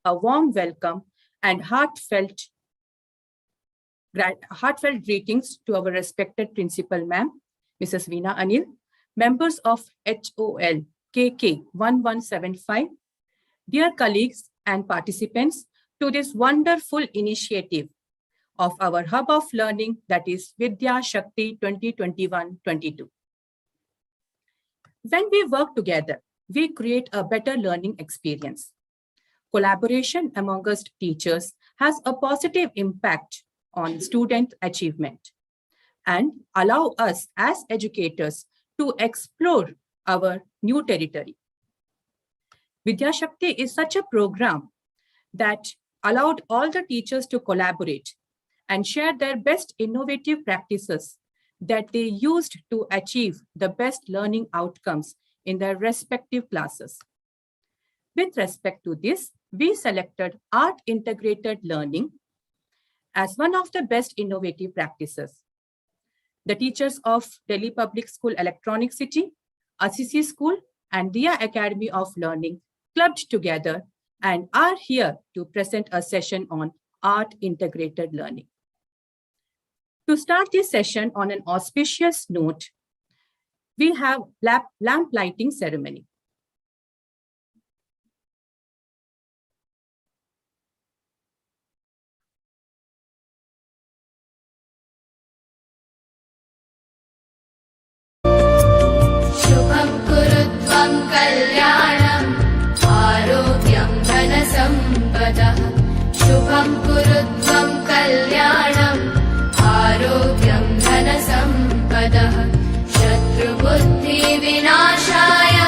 a warm welcome and heartfelt greetings to our respected principal, ma'am, Mrs. Veena Anil, members of HOL KK 1175, dear colleagues and participants to this wonderful initiative of our Hub of Learning, that is VIDYASHAKTI 2021-22. When we work together, we create a better learning experience. Collaboration among us teachers has a positive impact on student achievement and allow us as educators to explore our new territory. VIDYASHAKTI is such a program that allowed all the teachers to collaborate and share their best innovative practices that they used to achieve the best learning outcomes in their respective classes. With respect to this, we selected art integrated learning as one of the best innovative practices. The teachers of Delhi Public School Electronic City, Assisi School, and DIYA Academy of Learning clubbed together and are here to present a session on art integrated learning. To start this session on an auspicious note, we have lamp lighting ceremony. Shubham kurutvam kalyanam arogyam dhanasampadah. Shubham kurutvam kalyanam आरोग्यं धनसम्पदः शत्रुबुद्धि विनाशाय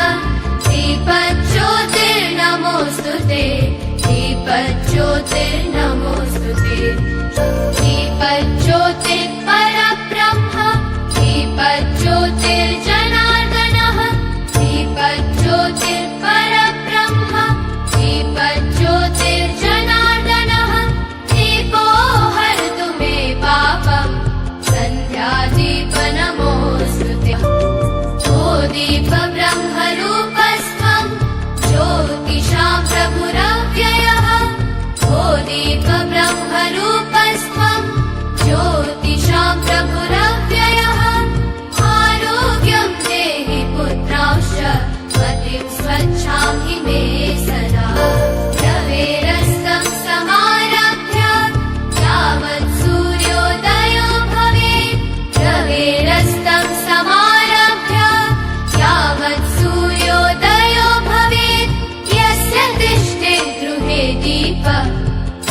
दीपज्योतिर्नमोऽस्तुते दीपज्योतिर्नमोऽस्तुते दीपज्योतिर्परब्रह्म दीपज्योतिर्जनार्दनः दीपज्योतिर्परब्रह्म दीपज्योतिर्जनार्दनः दीपो हरतु मे पापम् सन्ध्यादीपनमोऽस्तुते ओ दीपब्रह्मरूपस्त्वं ज्योतिषां प्रभुरव्ययः ओ दीपब्रह्मरूपस्त्वं ज्योतिषां प्रभुरव्ययः आरोग्यं देहि पुत्रांश्च मतिं स्वच्छां हि मे सदा रवेरस्तं समारभ्य यावत् सूर्योदयो भवेत् रवेरस्तं समारभ्य यावत् सूर्योदयो भवेत् यस्य तिष्ठे गृहे दीपः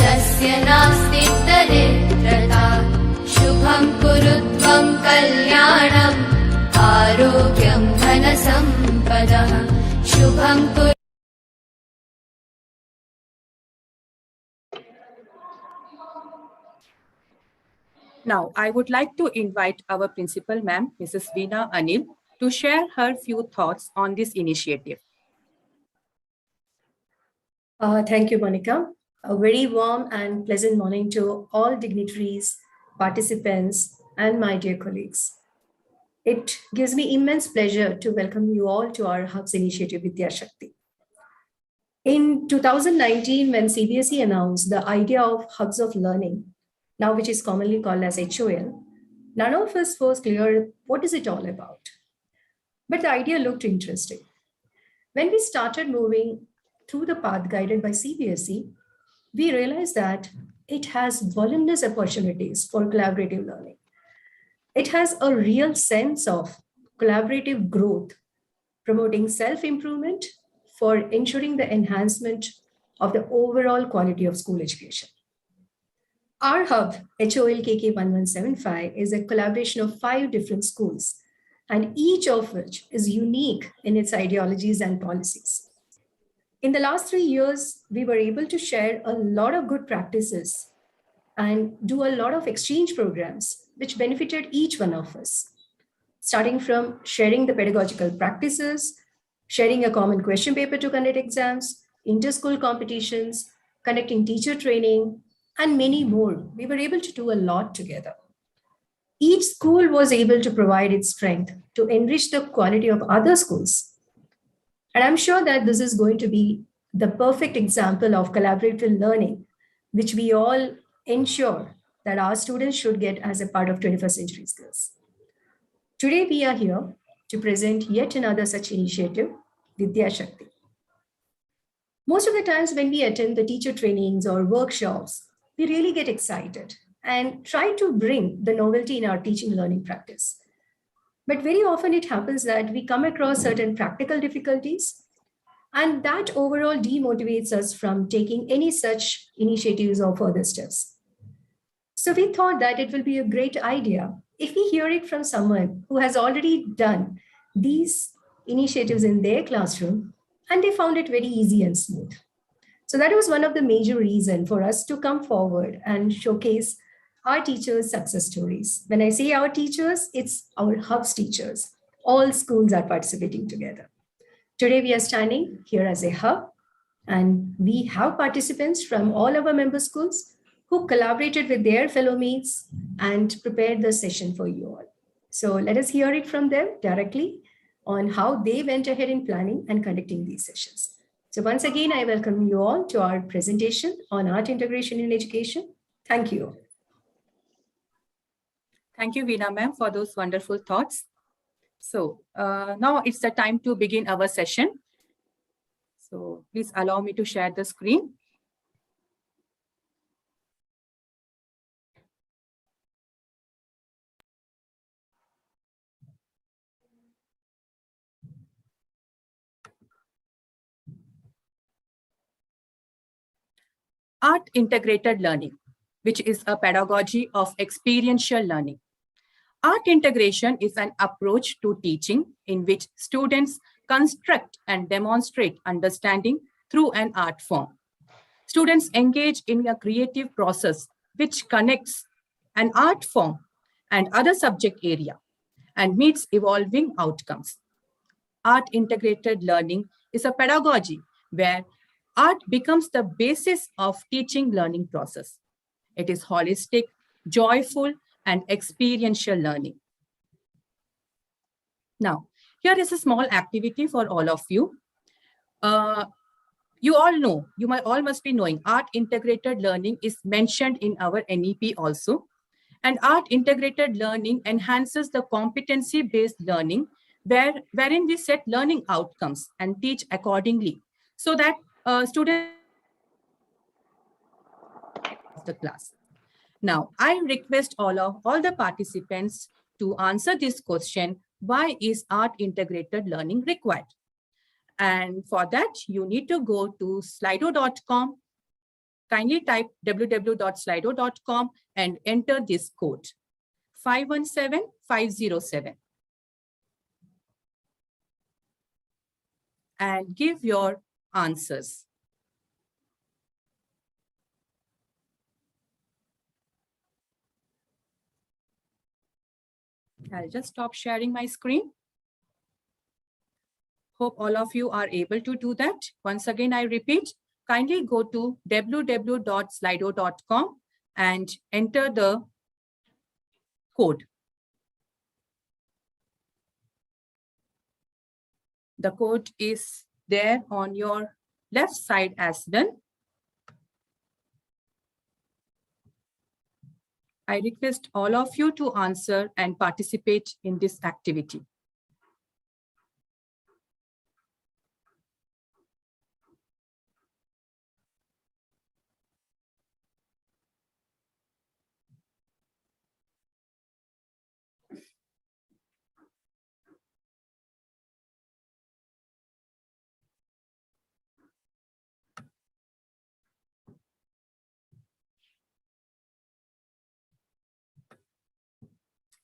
तस्य नास्ति दरिद्रता शुभं कुरु त्वं कल्याणम् आरोग्यं धनसम्पदः शुभं कुरु. Now, I would like to invite our principal, ma'am, Mrs. Veena Anil, to share her few thoughts on this initiative. Thank you, Monica. A very warm and pleasant morning to all dignitaries, participants, and my dear colleagues. It gives me immense pleasure to welcome you all to our Hubs initiative, VIDYASHAKTI. In 2019, when CBSE announced the idea of Hubs of Learning, now which is commonly called as HOL, none of us was clear what is it all about. But the idea looked interesting. When we started moving through the path guided by CBSE, we realized that it has voluminous opportunities for collaborative learning. It has a real sense of collaborative growth, promoting self-improvement for ensuring the enhancement of the overall quality of school education. Our hub, HOL KK 1175, is a collaboration of 5 different schools, and each of which is unique in its ideologies and policies. In the last 3 years, we were able to share a lot of good practices and do a lot of exchange programs which benefited each one of us, starting from sharing the pedagogical practices, sharing a common question paper to conduct exams, inter-school competitions, conducting teacher training, and many more. We were able to do a lot together. Each school was able to provide its strength to enrich the quality of other schools. And I'm sure that this is going to be the perfect example of collaborative learning, which we all ensure that our students should get as a part of 21st century skills. Today, we are here to present yet another such initiative, VIDYASHAKTHI. Most of the times when we attend the teacher trainings or workshops, we really get excited and try to bring the novelty in our teaching learning practice. But very often it happens that we come across certain practical difficulties, and that overall demotivates us from taking any such initiatives or further steps. So we thought that it will be a great idea if we hear it from someone who has already done these initiatives in their classroom and they found it very easy and smooth. So that was one of the major reasons for us to come forward and showcase our teachers' success stories. When I say our teachers, it's our hub's teachers. All schools are participating together. Today, we are standing here as a hub, and we have participants from all our member schools who collaborated with their fellow mates and prepared the session for you all. So let us hear it from them directly on how they went ahead in planning and conducting these sessions. So once again, I welcome you all to our presentation on art integration in education. Thank you. Thank you, Veena ma'am, for those wonderful thoughts. So now it's the time to begin our session. So please allow me to share the screen. Art integrated learning, which is a pedagogy of experiential learning. Art integration is an approach to teaching in which students construct and demonstrate understanding through an art form. Students engage in a creative process which connects an art form and other subject area and meets evolving outcomes. Art integrated learning is a pedagogy where art becomes the basis of teaching learning process. It is holistic, joyful, and experiential learning. Now, here is a small activity for all of you. You all know, all must be knowing, art integrated learning is mentioned in our NEP also. And art integrated learning enhances the competency-based learning wherein we set learning outcomes and teach accordingly so that students of the class. Now, I request all the participants to answer this question, why is art integrated learning required? And for that, you need to go to slido.com. Kindly type www.slido.com and enter this code 517507 and give your answers. I'll just stop sharing my screen. Hope all of you are able to do that. Once again, I repeat, kindly go to www.slido.com and enter the code. The code is there on your left side as well. I request all of you to answer and participate in this activity.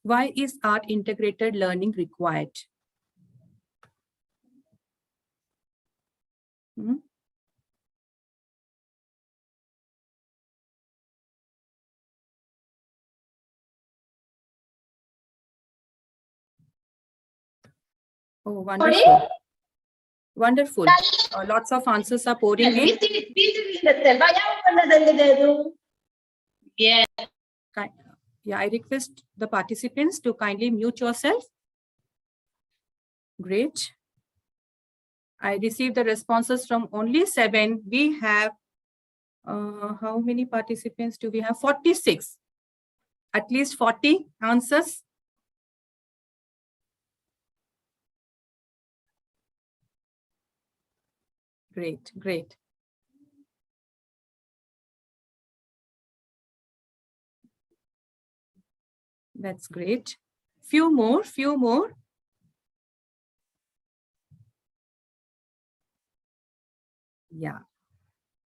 Why is art integrated learning required? Oh, wonderful. Wonderful. Lots of answers are pouring in. Yeah. Yeah, I request the participants to kindly mute yourself. Great. I received the responses from only 7. We have, how many participants do we have? 46. At least 40 answers. Great, great. That's great. Few more, few more. Yeah.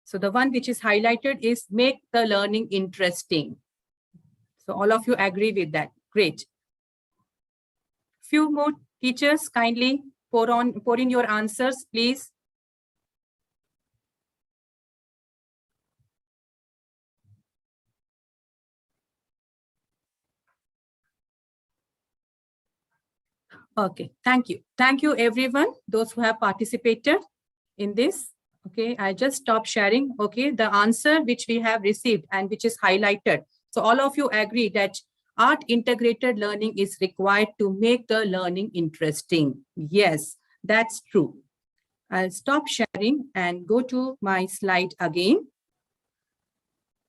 So the one which is highlighted is make the learning interesting. So all of you agree with that. Great. Few more teachers, kindly pour in your answers, please. Okay, thank you. Thank you, everyone, those who have participated in this. Okay, I just stop sharing. Okay, the answer which we have received and which is highlighted. So all of you agree that art integrated learning is required to make the learning interesting. Yes, that's true. I'll stop sharing and go to my slide again.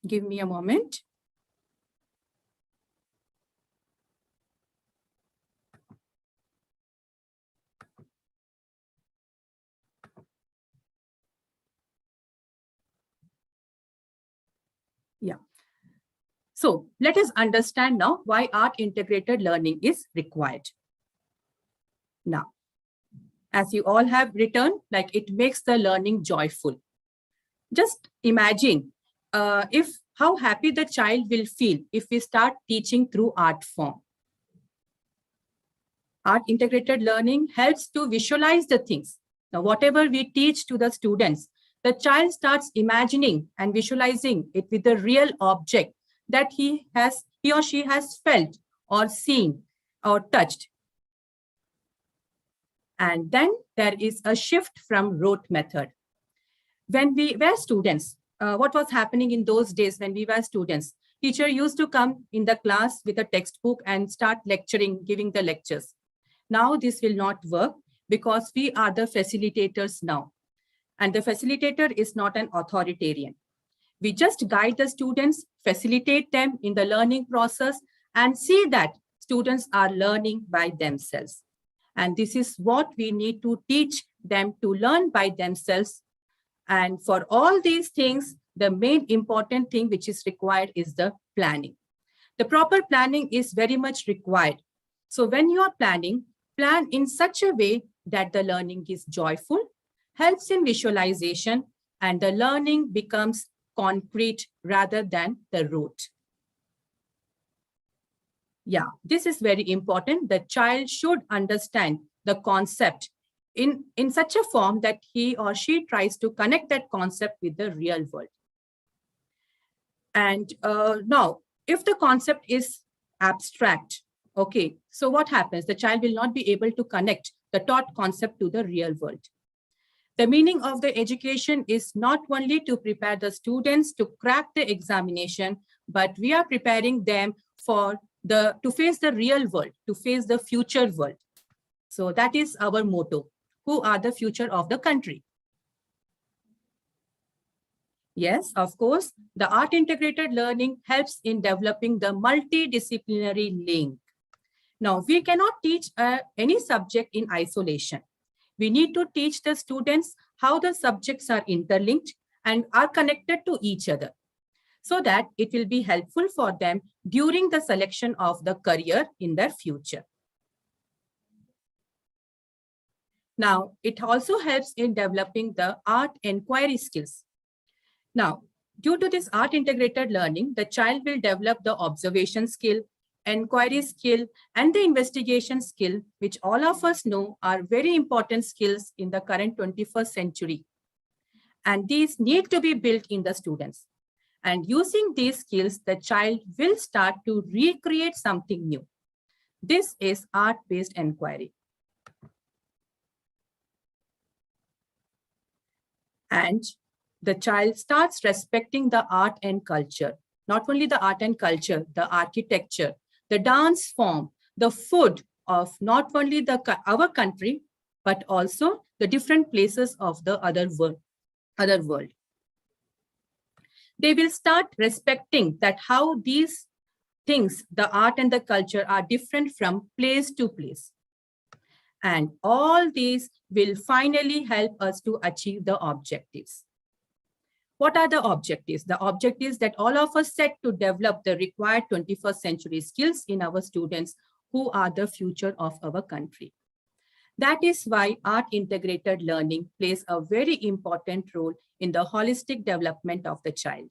Give me a moment. Yeah. So let us understand now why art integrated learning is required. Now, as you all have written, like it makes the learning joyful. Just imagine if how happy the child will feel if we start teaching through art form. Art integrated learning helps to visualize the things. Now, whatever we teach to the students, the child starts imagining and visualizing it with the real object that he or she has felt or seen or touched. And then there is a shift from rote method. When we were students, what was happening in those days when we were students? Teacher used to come in the class with a textbook and start lecturing, giving the lectures. Now this will not work because we are the facilitators now. And the facilitator is not an authoritarian. We just guide the students, facilitate them in the learning process, and see that students are learning by themselves. And this is what we need to teach them to learn by themselves. And for all these things, the main important thing which is required is the planning. The proper planning is very much required. So when you are planning, plan in such a way that the learning is joyful, helps in visualization, and the learning becomes concrete rather than the rote. Yeah, this is very important. The child should understand the concept in such a form that he or she tries to connect that concept with the real world. And now, if the concept is abstract, okay, so what happens? The child will not be able to connect the taught concept to the real world. The meaning of the education is not only to prepare the students to crack the examination, but we are preparing them to face the real world, to face the future world. So that is our motto. Who are the future of the country? Yes, of course, the art integrated learning helps in developing the multidisciplinary link. Now, we cannot teach any subject in isolation. We need to teach the students how the subjects are interlinked and are connected to each other, so that it will be helpful for them during the selection of the career in their future. Now, it also helps in developing the art inquiry skills. Now, due to this art integrated learning, the child will develop the observation skill, inquiry skill, and the investigation skill, which all of us know are very important skills in the current 21st century. And these need to be built in the students. And using these skills, the child will start to recreate something new. This is art-based inquiry. And the child starts respecting the art and culture. Not only the art and culture, the architecture, the dance form, the food of not only our country, but also the different places of the other world. They will start respecting that how these things, the art and the culture, are different from place to place. And all these will finally help us to achieve the objectives. What are the objectives? The objectives that all of us set to develop the required 21st century skills in our students who are the future of our country. That is why art integrated learning plays a very important role in the holistic development of the child.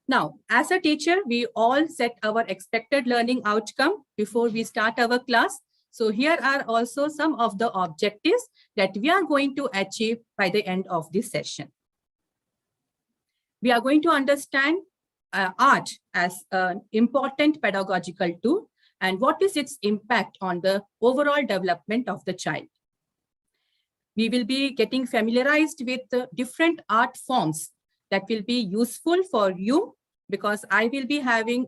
Now, as a teacher, we all set our expected learning outcome before we start our class. So here are also some of the objectives that we are going to achieve by the end of this session. We are going to understand art as an important pedagogical tool and what is its impact on the overall development of the child. We will be getting familiarized with the different art forms that will be useful for you, because I will be having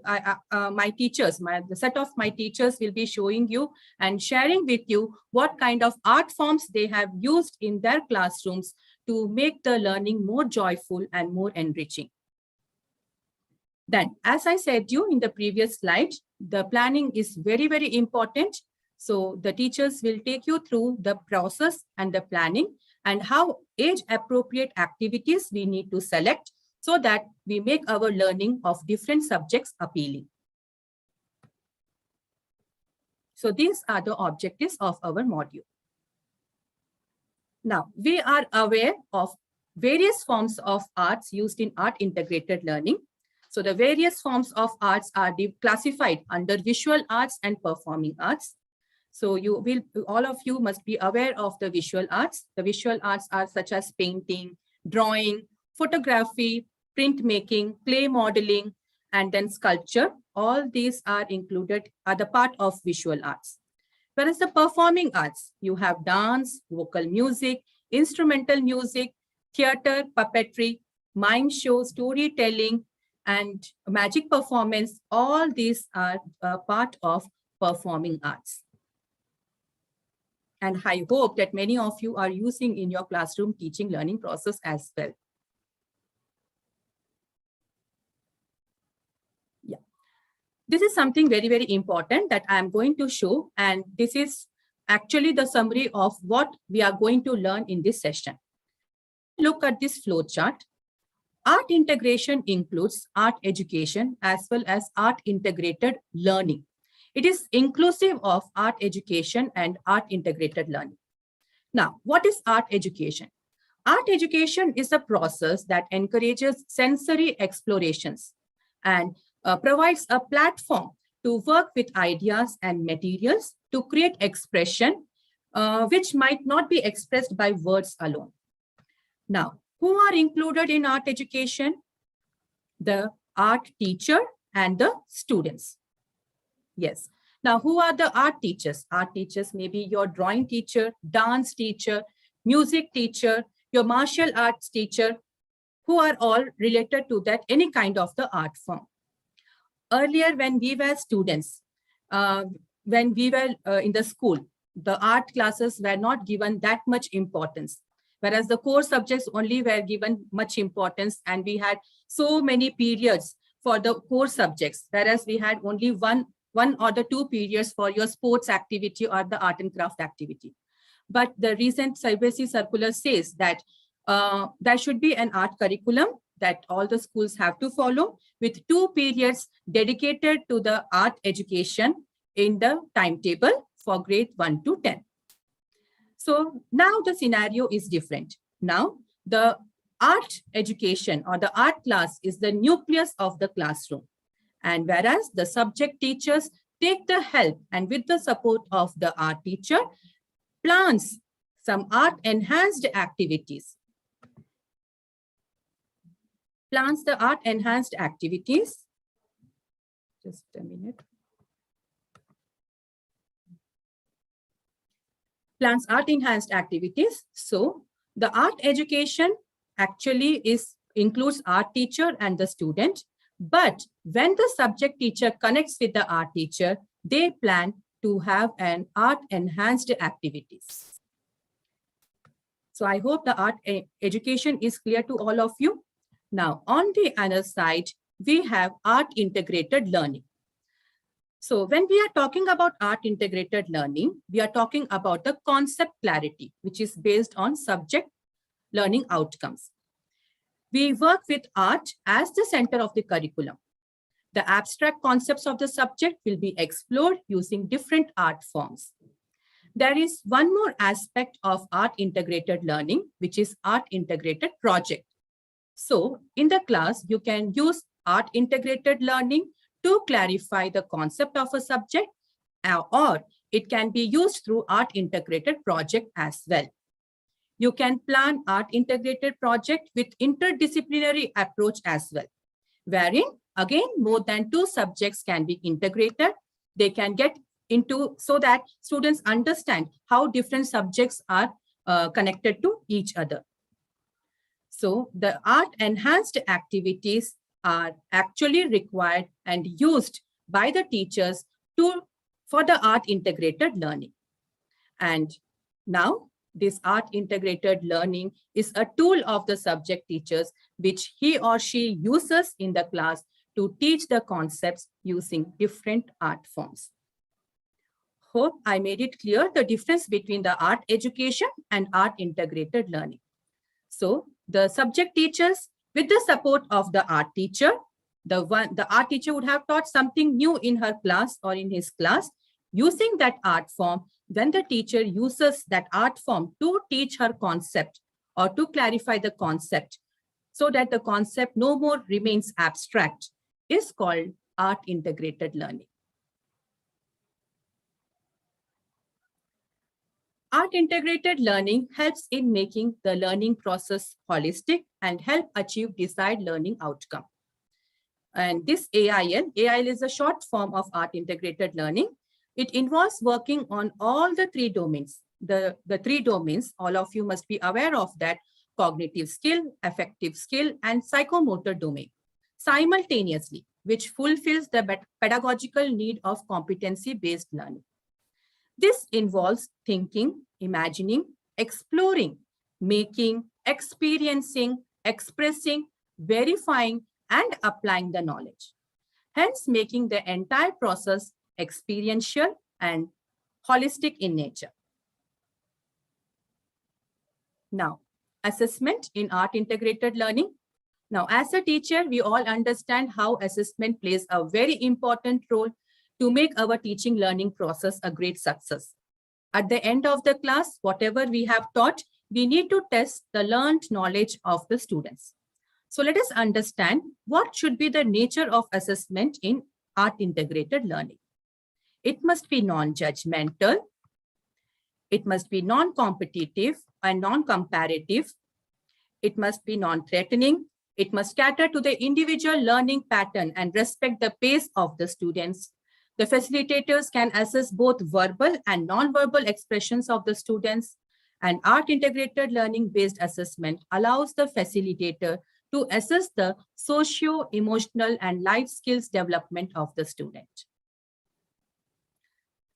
my teachers, the set of my teachers will be showing you and sharing with you what kind of art forms they have used in their classrooms to make the learning more joyful and more enriching. Then, as I said you in the previous slide, the planning is very, very important. So the teachers will take you through the process and the planning and how age-appropriate activities we need to select so that we make our learning of different subjects appealing. So these are the objectives of our module. Now, we are aware of various forms of arts used in art integrated learning. So the various forms of arts are classified under visual arts and performing arts. So all of you must be aware of the visual arts. The visual arts are such as painting, drawing, photography, printmaking, clay modeling, and then sculpture. All these are included, are the part of visual arts. Whereas the performing arts, you have dance, vocal music, instrumental music, theater, puppetry, mime show, storytelling, and magic performance. All these are part of performing arts. And I hope that many of you are using in your classroom teaching learning process as well. Yeah, this is something very, very important that I'm going to show. And this is actually the summary of what we are going to learn in this session. Look at this flow chart. Art integration includes art education as well as art integrated learning. It is inclusive of art education and art integrated learning. Now, what is art education? Art education is a process that encourages sensory explorations and provides a platform to work with ideas and materials to create expression which might not be expressed by words alone. Now, who are included in art education? The art teacher and the students. Yes. Now, who are the art teachers? Art teachers may be your drawing teacher, dance teacher, music teacher, your martial arts teacher, who are all related to that, any kind of the art form. Earlier, when we were students, when we were in the school, the art classes were not given that much importance, whereas the core subjects only were given much importance, and we had so many periods for the core subjects, whereas we had only one or the two periods for your sports activity or the art and craft activity. But the recent CBSE circular says that there should be an art curriculum that all the schools have to follow, with 2 periods dedicated to the art education in the timetable for grade 1 to 10. So now the scenario is different. Now the art education or the art class is the nucleus of the classroom. And whereas the subject teachers take the help and with the support of the art teacher, plans some art enhanced activities. Plans the art enhanced activities. Just a minute. Plans art enhanced activities. So the art education actually includes art teacher and the student. But when the subject teacher connects with the art teacher, they plan to have an art-enhanced activities. So I hope the art education is clear to all of you. Now, on the other side, we have art-integrated learning. So when we are talking about art-integrated learning, we are talking about the concept clarity, which is based on subject learning outcomes. We work with art as the center of the curriculum. The abstract concepts of the subject will be explored using different art forms. There is one more aspect of art-integrated learning, which is art-integrated project. So in the class, you can use art-integrated learning to clarify the concept of a subject, or it can be used through art-integrated project as well. You can plan art-integrated project with interdisciplinary approach as well, wherein again, more than 2 subjects can be integrated. They can get into so that students understand how different subjects are connected to each other. So the art-enhanced activities are actually required and used by the teachers for the art-integrated learning. And now this art-integrated learning is a tool of the subject teachers, which he or she uses in the class to teach the concepts using different art forms. Hope I made it clear the difference between the art education and art-integrated learning. So the subject teachers, with the support of the art teacher, the art teacher would have taught something new in her class or in his class using that art form. Then the teacher uses that art form to teach her concept or to clarify the concept so that the concept no more remains abstract, is called art-integrated learning. Art-integrated learning helps in making the learning process holistic and help achieve desired learning outcome. And this AIL is a short form of art-integrated learning. It involves working on all the 3 domains. The 3 domains, all of you must be aware of that: cognitive skill, affective skill, and psychomotor domain simultaneously, which fulfills the pedagogical need of competency-based learning. This involves thinking, imagining, exploring, making, experiencing, expressing, verifying, and applying the knowledge, hence making the entire process experiential and holistic in nature. Now, assessment in art-integrated learning. Now, as a teacher, we all understand how assessment plays a very important role to make our teaching learning process a great success. At the end of the class, whatever we have taught, we need to test the learned knowledge of the students. So let us understand what should be the nature of assessment in art-integrated learning. It must be non-judgmental. It must be non-competitive and non-comparative. It must be non-threatening. It must cater to the individual learning pattern and respect the pace of the students. The facilitators can assess both verbal and non-verbal expressions of the students. And art-integrated learning-based assessment allows the facilitator to assess the socio-emotional and life skills development of the student.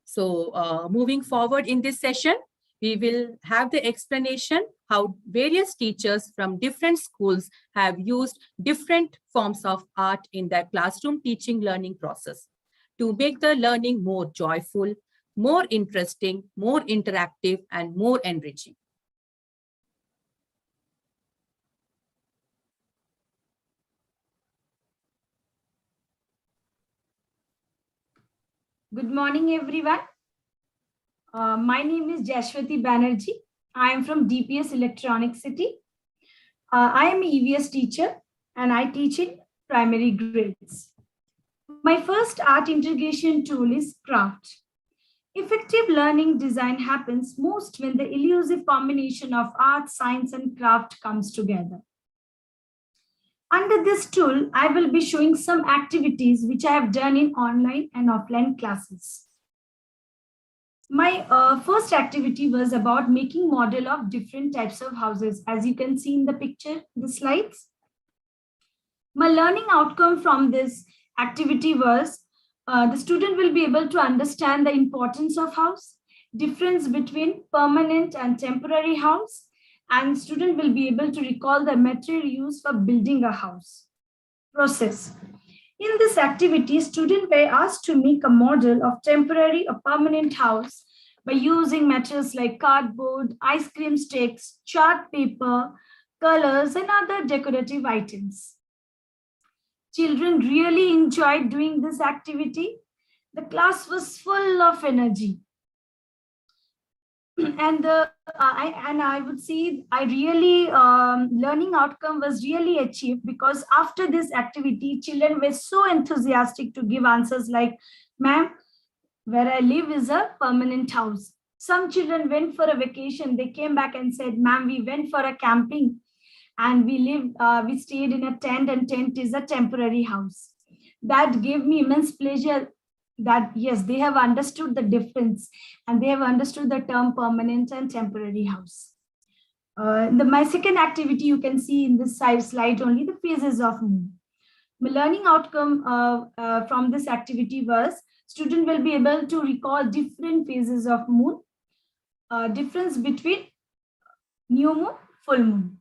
So moving forward in this session, we will have the explanation how various teachers from different schools have used different forms of art in their classroom teaching learning process to make the learning more joyful, more interesting, more interactive, and more enriching. Good morning, everyone. My name is Shakti Banerjee. I am from DPS Electronic City. I am an EVS teacher and I teach in primary grades. My first art integration tool is craft. Effective learning design happens most when the elusive combination of art, science, and craft comes together. Under this tool, I will be showing some activities which I have done in online and offline classes. My first activity was about making model of different types of houses, as you can see in the picture, the slides. My learning outcome from this activity was The student will be able to understand the importance of house, difference between permanent and temporary house, and student will be able to recall the material used for building a house. Process. In this activity, students were asked to make a model of temporary or permanent house by using materials like cardboard, ice cream sticks, chart paper, colors, and other decorative items. Children really enjoyed doing this activity. The class was full of energy. And I would say I really learning outcome was really achieved, because after this activity, children were so enthusiastic to give answers like, "Ma'am, where I live is a permanent house." Some children went for a vacation. They came back and said, "Ma'am, we went for a camping and we stayed in a tent, and tent is a temporary house." That gave me immense pleasure that yes, they have understood the difference and they have understood the term permanent and temporary house. My second activity, you can see in this slide only, the phases of moon. The learning outcome from this activity was student will be able to recall different phases of moon, difference between new moon, full moon.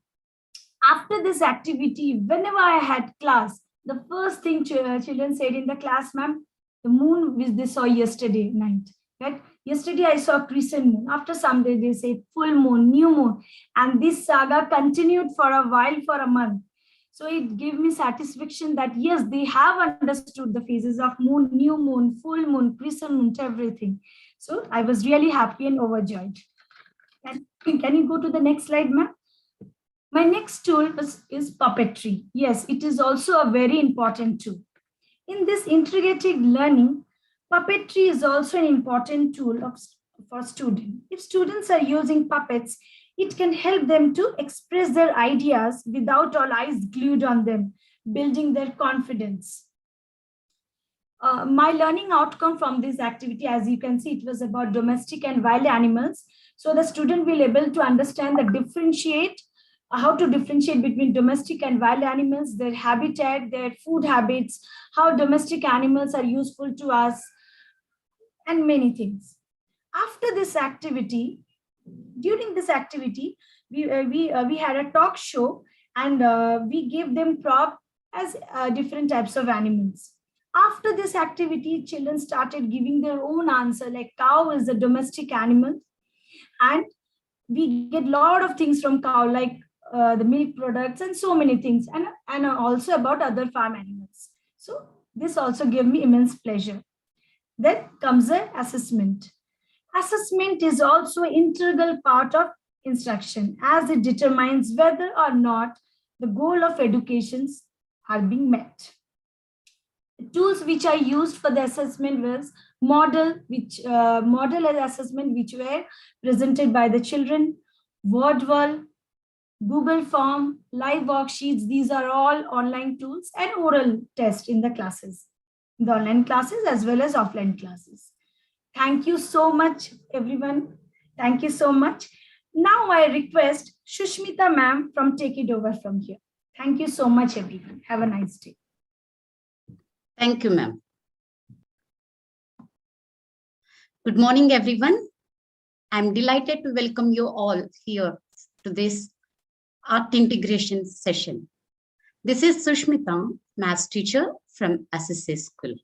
After this activity, whenever I had class, the first thing children said in the class, "Ma'am, the moon which they saw yesterday night, right? Yesterday I saw crescent moon. After some day they say full moon, new moon." And this saga continued for a while, for a month. So it gave me satisfaction that yes, they have understood the phases of moon, new moon, full moon, crescent moon, everything. So I was really happy and overjoyed. And can you go to the next slide, ma'am? My next tool is puppetry. Yes, it is also a very important tool. In this integrated learning, puppetry is also an important tool for students. If students are using puppets, it can help them to express their ideas without all eyes glued on them, building their confidence. My learning outcome from this activity, as you can see, it was about domestic and wild animals. So the student will be able to understand how to differentiate between domestic and wild animals, their habitat, their food habits, how domestic animals are useful to us, and many things. After this activity, during this activity, we had a talk show, and we gave them prop as different types of animals. After this activity, children started giving their own answer, like cow is a domestic animal, and we get a lot of things from cow, like the milk products and so many things, and also about other farm animals. So this also gave me immense pleasure. Then comes the assessment. Assessment is also an integral part of instruction, as it determines whether or not the goal of educations are being met. The tools which I used for the assessment was model and assessment, which were presented by the children, word wall, Google form, live worksheets. These are all online tools, and oral test in the classes, the online classes as well as offline classes. Thank you so much, everyone. Thank you so much. Now I request Shushmita ma'am from take it over from here. Thank you so much, everyone. Have a nice day. Thank you, ma'am. Good morning, everyone. I'm delighted to welcome you all here to this art integration session. This is Sushmita, maths teacher from SSA School.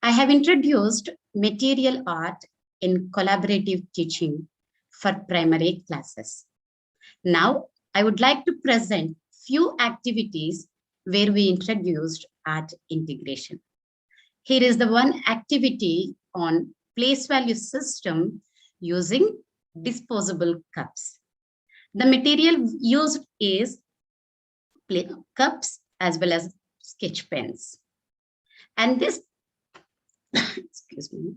I have introduced material art in collaborative teaching for primary classes. Now, I would like to present few activities where we introduced art integration. Here is the one activity on place value system using disposable cups. The material used is cups as well as sketch pens. And this, excuse me,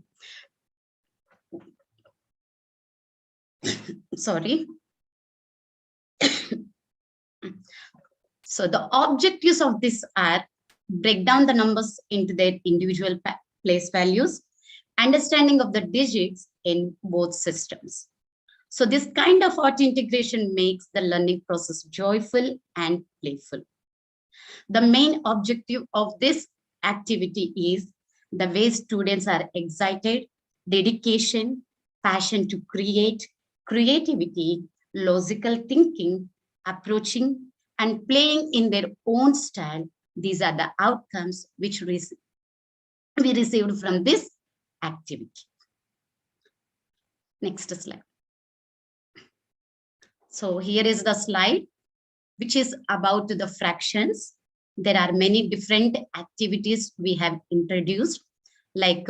sorry. So the objectives of this are break down the numbers into their individual place values, understanding of the digits in both systems. So this kind of art integration makes the learning process joyful and playful. The main objective of this activity is the way students are excited, dedication, passion to create, creativity, logical thinking, approaching, and playing in their own style. These are the outcomes which we received from this activity. Next slide. So here is the slide, which is about the fractions. There are many different activities we have introduced, like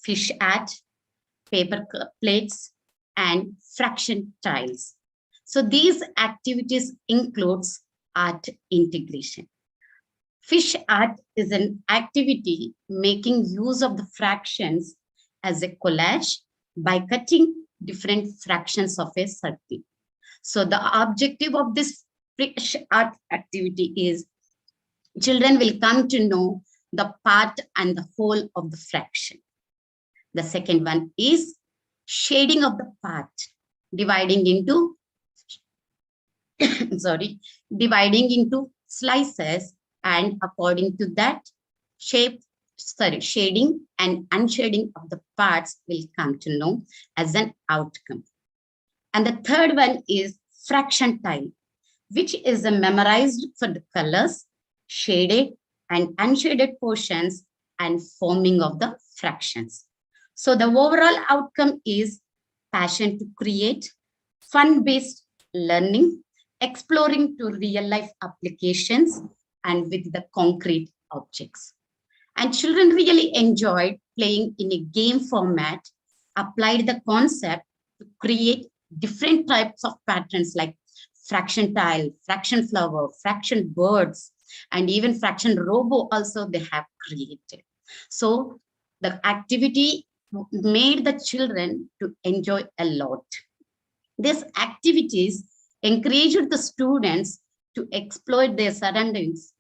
fish art, paper plates, and fraction tiles. So these activities includes art integration. Fish art is an activity making use of the fractions as a collage by cutting different fractions of a circle. So the objective of this fish art activity is children will come to know the part and the whole of the fraction. The second one is shading of the part, dividing into dividing into slices, and according to that shading and unshading of the parts will come to know as an outcome. And the third one is fraction tile, which is memorized for the colors, shaded and unshaded portions, and forming of the fractions. So the overall outcome is passion to create, fun-based learning, exploring to real-life applications, and with the concrete objects. And children really enjoyed playing in a game format, applied the concept to create different types of patterns like fraction tile, fraction flower, fraction birds, and even fraction robo also they have created. So the activity made the children to enjoy a lot. These activities encouraged the students to exploit their surroundings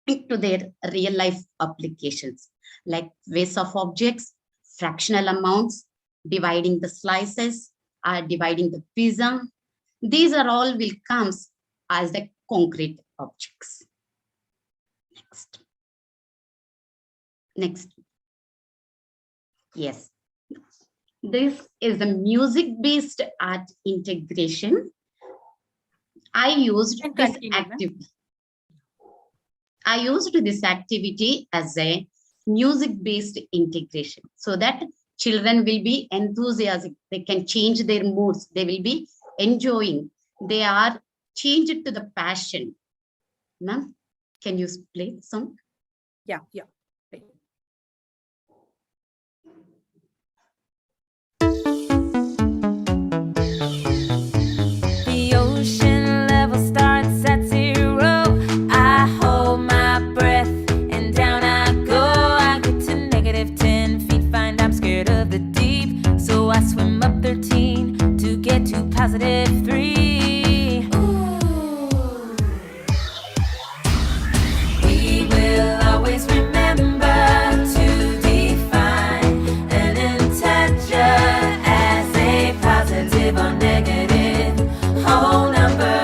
into their real life applications, like weights of objects, fractional amounts, dividing the slices, dividing the pizza. These are all will comes as the concrete objects. Next. Yes. This is the music-based art integration. I used this activity. I used this activity as a music-based integration so that children will be enthusiastic. They can change their moods. They will be enjoying. They are changed to the passion. Now, can you play the song? Yeah. The ocean level starts at 0. I hold my breath and down I go. I get to negative 10 feet, find I'm scared of the deep. So I swim up 13 to get to positive 3. We will always remember to define an integer as a positive or negative whole number.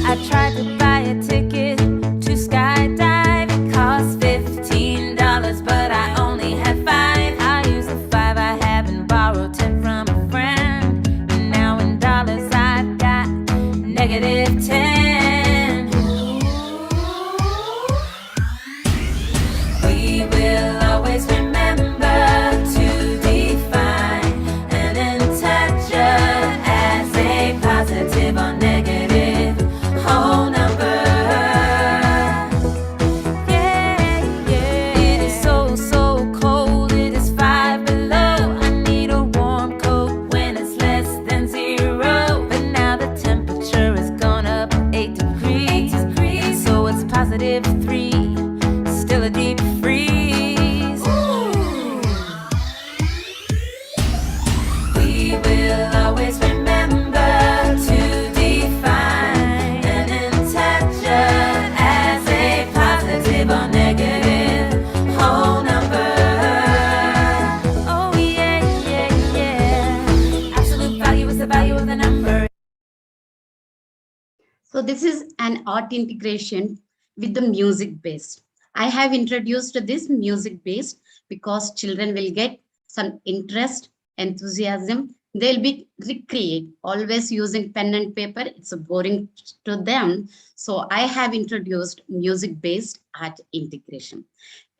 I tried to buy a ticket to skydive. It cost $15, but I only had 5. I used the 5 I have and borrowed 10 from a friend. And now in dollars I've got negative 10. We will always remember to define an integer as a positive or negative whole number. It is so cold, it is 5 below. I need a warm coat when it's less than 0. But now the temperature has gone up 8 degrees. So it's positive 3, still a deep freeze. We will always remember to define an integer as a positive or negative whole number. Oh yeah. Absolute value is the value of the number. So this is an art integration with the music based. I have introduced this music based because children will get some interest, enthusiasm. They'll be recreate, always using pen and paper. It's boring to them. So I have introduced music based art integration.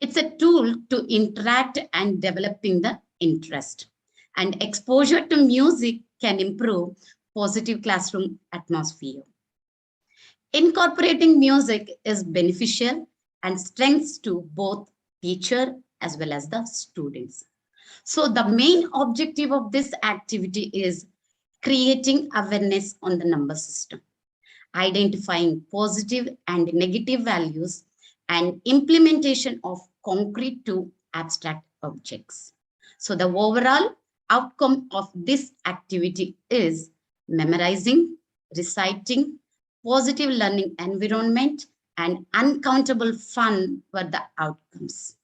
It's a tool to interact and developing the interest. And exposure to music can improve positive classroom atmosphere. Incorporating music is beneficial and strengths to both teacher as well as the students. So the main objective of this activity is creating awareness on the number system, identifying positive and negative values, and implementation of concrete to abstract objects. So the overall outcome of this activity is memorizing, reciting, positive learning environment, and uncountable fun were the outcomes.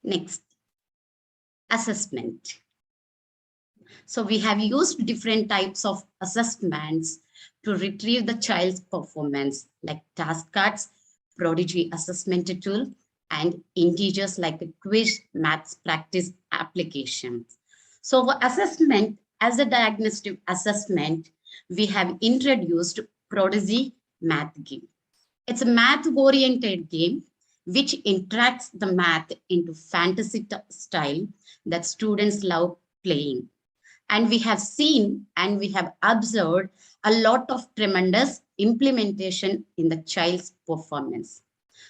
Next, assessment. So we have used different types of assessments to retrieve the child's performance, like task cards, prodigy assessment tool, and integers like a quiz, maths practice applications. So for assessment, as a diagnostic assessment, we have introduced prodigy math game. It's a math-oriented game which interacts the math into fantasy style that students love playing. And we have seen and we have observed a lot of tremendous implementation in the child's performance.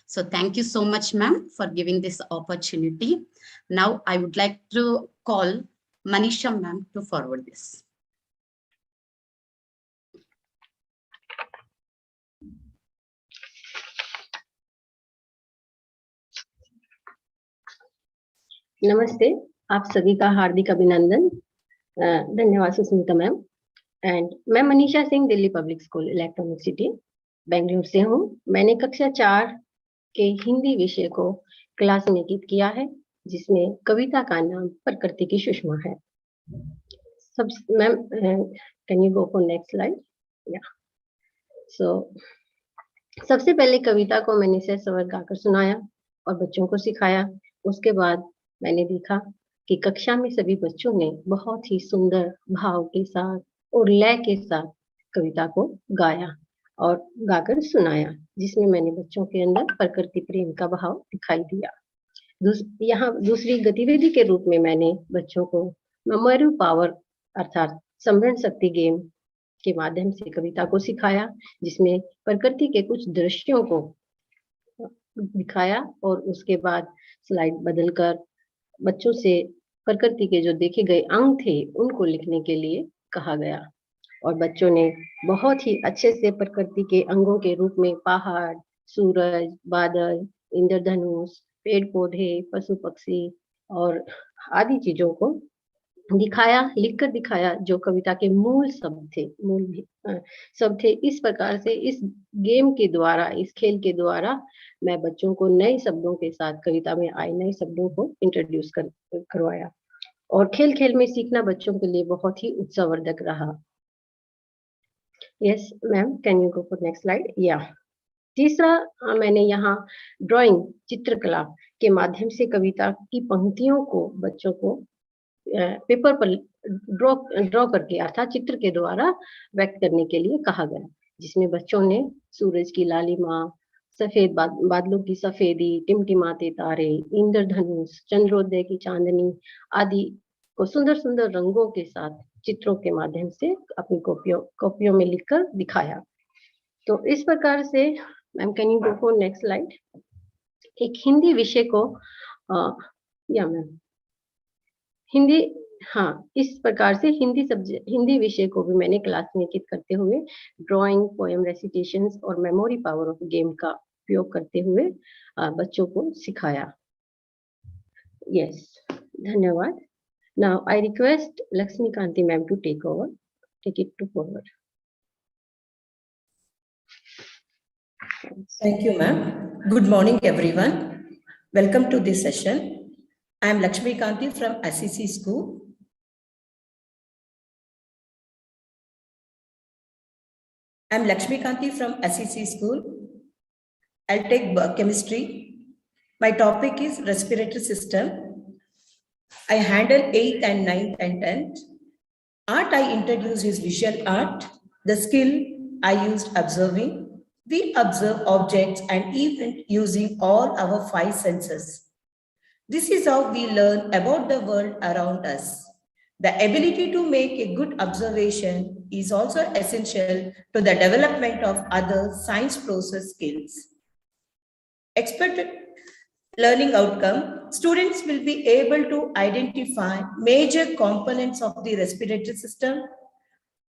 So thank you so much, ma'am, for giving this opportunity. Now I would like to call Manisha, ma'am, to forward this. नमस्ते, आप सभी का हार्दिक अभिनंदन। धन्यवाद Sushmita ma'am. And मैं Manisha Singh, Delhi public school electronic city Bengaluru से हूँ। मैंने कक्षा 4 के हिंदी विषय को क्लास में अंकित किया है, जिसमें कविता का नाम प्रकृति की सुषमा है। सब ma'am, can you go for next slide? या सो सबसे पहले कविता को मैंने से स्वर गाकर सुनाया और बच्चों को सिखाया। उसके बाद मैंने देखा कि कक्षा में सभी बच्चों ने बहुत ही सुंदर भाव के साथ और लय के साथ कविता को गाया और गाकर सुनाया, जिसमें मैंने बच्चों के अंदर प्रकृति प्रेम का भाव दिखाई दिया। यहाँ दूसरी गतिविधि के रूप में मैंने बच्चों को मेमोरी पावर अर्थात स्मरण शक्ति गेम के माध्यम से कविता को सिखाया, जिसमें प्रकृति के कुछ दृश्यों को दिखाया और उसके बाद स्लाइड बदलकर बच्चों से प्रकृति के जो देखे गए अंग थे उनको लिखने के लिए कहा गया और बच्चों ने बहुत ही अच्छे से प्रकृति के अंगों के रूप में पहाड़, सूरज, बादल, इंद्रधनुष, पेड़ पौधे, पशु पक्षी और आदि चीजों को दिखाया, लिखकर दिखाया, जो कविता के मूल शब्द थे, शब्द थे। इस प्रकार से इस गेम के द्वारा, इस खेल के द्वारा मैं बच्चों को नए शब्दों के साथ कविता में आए नए शब्दों को इंट्रोड्यूस करवाया और खेल खेल में सीखना बच्चों के लिए बहुत ही उत्साहवर्धक रहा। Yes ma'am, can you go for next slide? या तीसरा, मैंने यहाँ ड्राइंग, चित्रकला के माध्यम से कविता की पंक्तियों को बच्चों को पेपर पर ड्रॉ करके अर्थात चित्र के द्वारा व्यक्त करने के लिए कहा गया, जिसमें बच्चों ने सूरज की लालिमा, सफेद बादलों की सफेदी, टिमटिमाते तारे, इंद्रधनुष, चंद्रोदय की चांदनी आदि को सुंदर सुंदर रंगों के साथ चित्रों के माध्यम से अपनी कॉपियों में लिखकर दिखाया। तो इस प्रकार से ma'am, can you go for next slide? एक हिंदी विषय को या मैम हिंदी, हाँ, इस प्रकार से हिंदी विषय को भी मैंने क्लास में अंकित करते हुए ड्राइंग, पोएम रेसिटेशंस और मेमोरी पावर ऑफ गेम का उपयोग करते हुए बच्चों को सिखाया। यस, धन्यवाद। Now I request Lakshmikanti ma'am to take it to forward. Thank you, ma'am. Good morning, everyone. Welcome to this session. I am Lakshmi Kanti from SEC School. I'm Lakshmikanti from SEC School. I'll take chemistry. My topic is respiratory system. I handle 8th and 9th and 10th. Art I introduced is visual art. The skill I used observing. We observe objects and events using all our 5 senses. This is how we learn about the world around us. The ability to make a good observation is also essential to the development of other science process skills. Expected learning outcome, students will be able to identify major components of the respiratory system.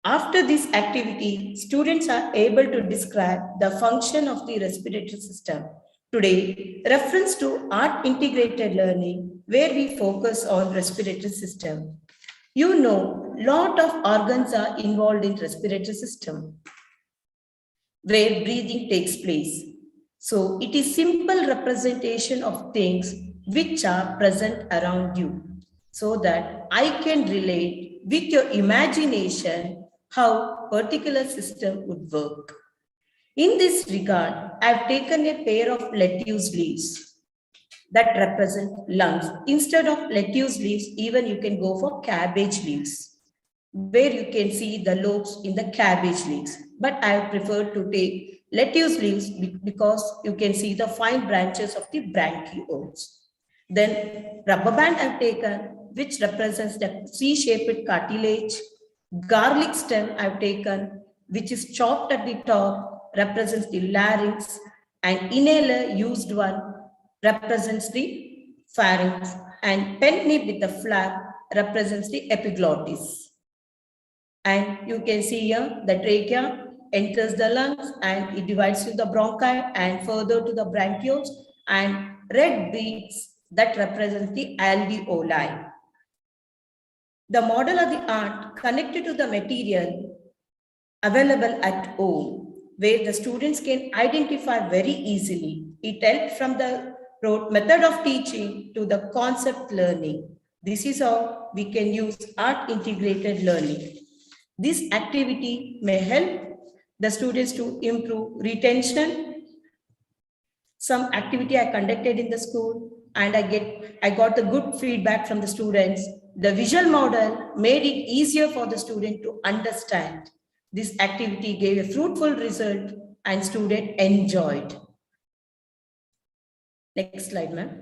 After this activity, students are able to describe the function of the respiratory system. Today, reference to art integrated learning, where we focus on respiratory system. You know, lot of organs are involved in respiratory system, where breathing takes place. So it is simple representation of things which are present around you, so that I can relate with your imagination how particular system would work. In this regard, I have taken a pair of lettuce leaves that represent lungs. Instead of lettuce leaves, even you can go for cabbage leaves, where you can see the lobes in the cabbage leaves. But I prefer to take lettuce leaves because you can see the fine branches of the branchioles. Then rubber band I have taken, which represents the C-shaped cartilage. Garlic stem I have taken, which is chopped at the top, represents the larynx, and inhaler used one represents the pharynx, and pen nib with the flap represents the epiglottis. And you can see here the trachea enters the lungs and it divides to the bronchi and further to the bronchioles, and red beads that represent the alveoli. The model of the art connected to the material available at home, where the students can identify very easily. It helps from the method of teaching to the concept learning. This is how we can use art integrated learning. This activity may help the students to improve retention. Some activity I conducted in the school and I got the good feedback from the students. The visual model made it easier for the student to understand. This activity gave a fruitful result and student enjoyed. Next slide, ma'am.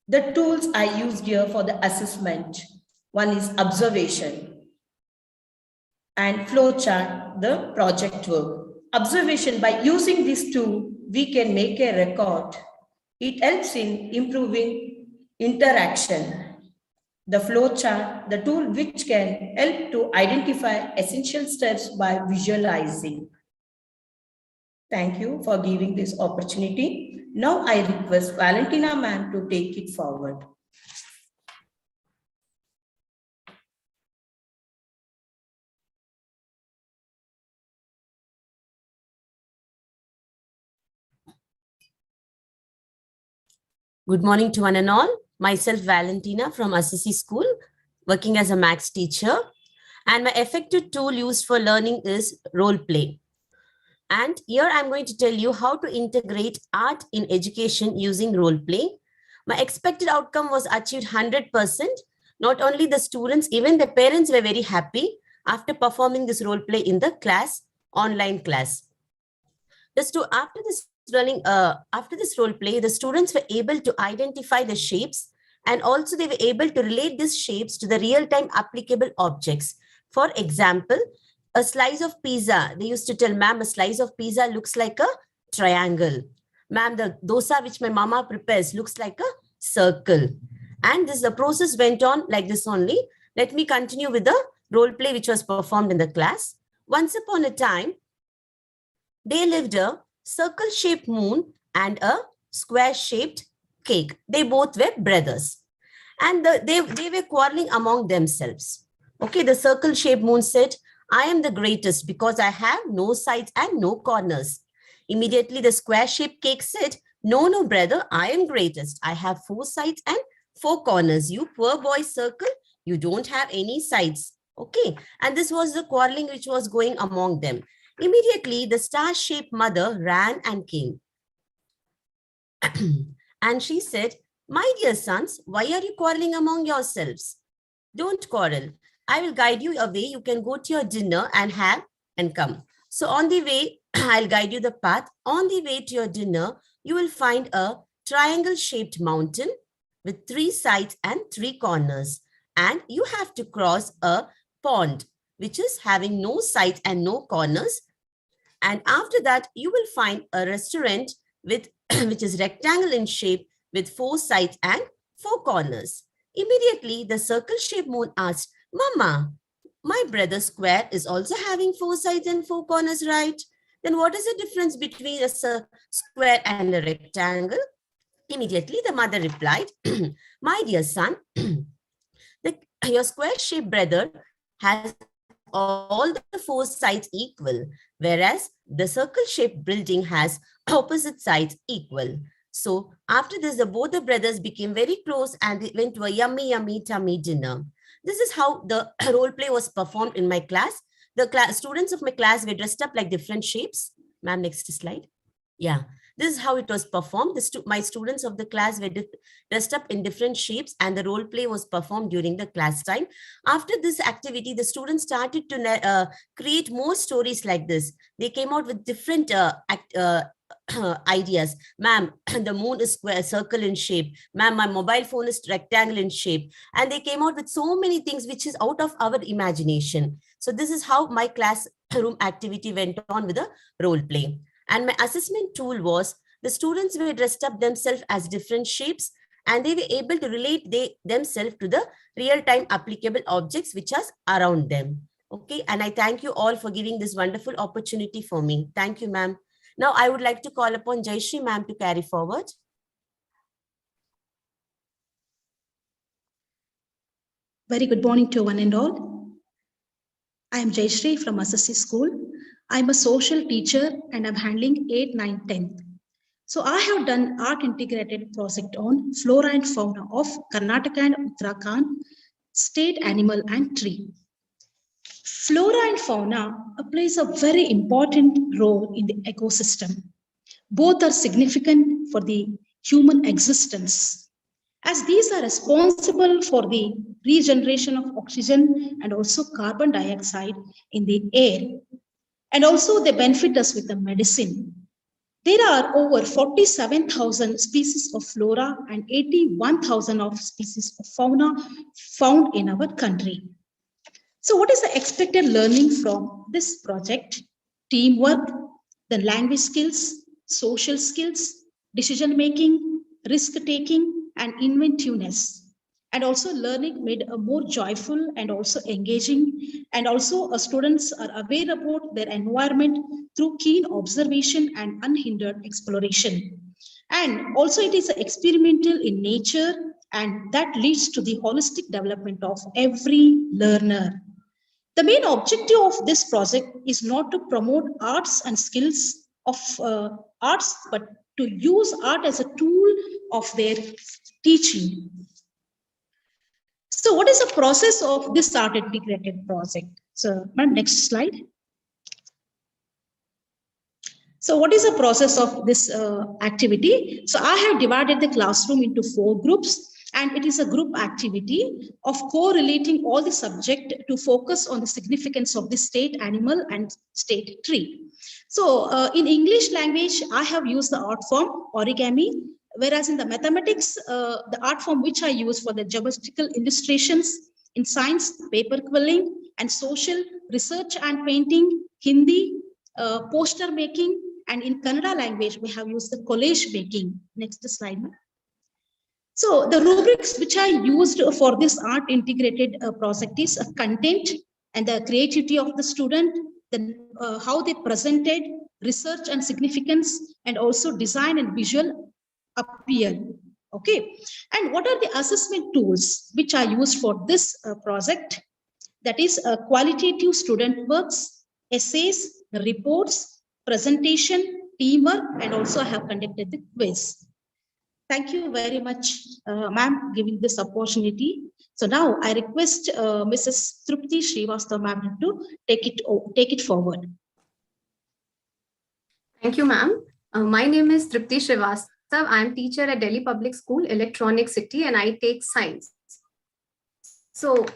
The tools I used here for the assessment. One is observation and flowchart, the project work. Observation, by using this tool, we can make a record. It helps in improving interaction. The flowchart, the tool which can help to identify essential steps by visualizing. Thank you for giving this opportunity. Now I request Valentina ma'am to take it forward. Good morning to one and all. Myself, Valentina from SEC School, working as a maths teacher. And my effective tool used for learning is role play. And here I'm going to tell you how to integrate art in education using role play. My expected outcome was achieved 100%. Not only the students, even the parents were very happy after performing this role play in the class, online class. After this role play, the students were able to identify the shapes, and also they were able to relate these shapes to the real-time applicable objects. For example, a slice of pizza, they used to tell, ma'am, a slice of pizza looks like a triangle. Ma'am, the dosa which my mama prepares looks like a circle. And the process went on like this only. Let me continue with the role play which was performed in the class. Once upon a time, they lived a circle-shaped moon and a square-shaped cake. They both were brothers. And they were quarreling among themselves. Okay, the circle-shaped moon said, I am the greatest because I have no sides and no corners. Immediately, the square-shaped cake said, no, brother, I am greatest. I have 4 sides and 4 corners. You poor boy circle, you don't have any sides. Okay, and this was the quarreling which was going among them. Immediately, the star-shaped mother ran and came. And she said, "My dear sons, why are you quarreling among yourselves? Don't quarrel. I will guide you a way. You can go to your dinner and have and come." So on the way, I'll guide you the path. On the way to your dinner, you will find a triangle-shaped mountain with 3 sides and 3 corners. And you have to cross a pond, which is having no sides and no corners. And after that, you will find a restaurant with which is rectangle in shape with 4 sides and 4 corners. Immediately, the circle-shaped moon asked, "Mama, my brother square is also having 4 sides and 4 corners, right? Then what is the difference between a square and a rectangle?" Immediately, the mother replied, "My dear son, your square-shaped brother has all the 4 sides equal, whereas the circle-shaped building has opposite sides equal." So after this, both the brothers became very close and they went to a yummy, yummy tummy dinner. This is how the role play was performed in my class. The students of my class were dressed up like different shapes. Ma'am, next slide. Yeah, this is how it was performed. My students of the class were dressed up in different shapes and the role play was performed during the class time. After this activity, the students started to create more stories like this. They came out with different ideas. "Ma'am, the moon is square, circle in shape. Ma'am, my mobile phone is rectangle in shape." And they came out with so many things which is out of our imagination. So this is how my classroom activity went on with a role play. And my assessment tool was the students were dressed up themselves as different shapes and they were able to relate themselves to the real-time applicable objects which are around them. Okay, and I thank you all for giving this wonderful opportunity for me. Thank you, ma'am. Now I would like to call upon Jayashree ma'am to carry forward. Very good morning to one and all. I am Jayashree from Assisi School. I am a social teacher and I'm handling 8th, 9th, 10th. So I have done art integrated project on flora and fauna of Karnataka and Uttarakhand, state animal and tree. Flora and fauna plays a very important role in the ecosystem. Both are significant for the human existence, as these are responsible for the regeneration of oxygen and also carbon dioxide in the air. And also they benefit us with the medicine. There are over 47,000 species of flora and 81,000 of species of fauna found in our country. So what is the expected learning from this project? Teamwork, the language skills, social skills, decision-making, risk-taking, and inventiveness. And also learning made a more joyful and also engaging. And also students are aware about their environment through keen observation and unhindered exploration. And also it is experimental in nature and that leads to the holistic development of every learner. The main objective of this project is not to promote arts and skills of arts, but to use art as a tool of their teaching. So what is the process of this art integrated project? So next slide. So what is the process of this activity? So I have divided the classroom into 4 groups. And it is a group activity of correlating all the subject to focus on the significance of the state animal and state tree. So in English language, I have used the art form origami, whereas in the mathematics, the art form which I use for the geometrical illustrations, in science, paper quilling, and social research and painting, Hindi, poster making, and in Kannada language, we have used the collage making. Next slide. So the rubrics which I used for this art integrated project is content and the creativity of the student, then how they presented, research and significance, and also design and visual appeal. Okay, and what are the assessment tools which I used for this project? That is qualitative student works, essays, reports, presentation, teamwork, and also I have conducted the quiz. Thank you very much, ma'am, giving this opportunity. So now I request Mrs. Trupti Srivastava ma'am to take it forward. Thank you, ma'am. My name is Tripti Srivastav. I am teacher at Delhi Public School, Electronic City, and I take science. So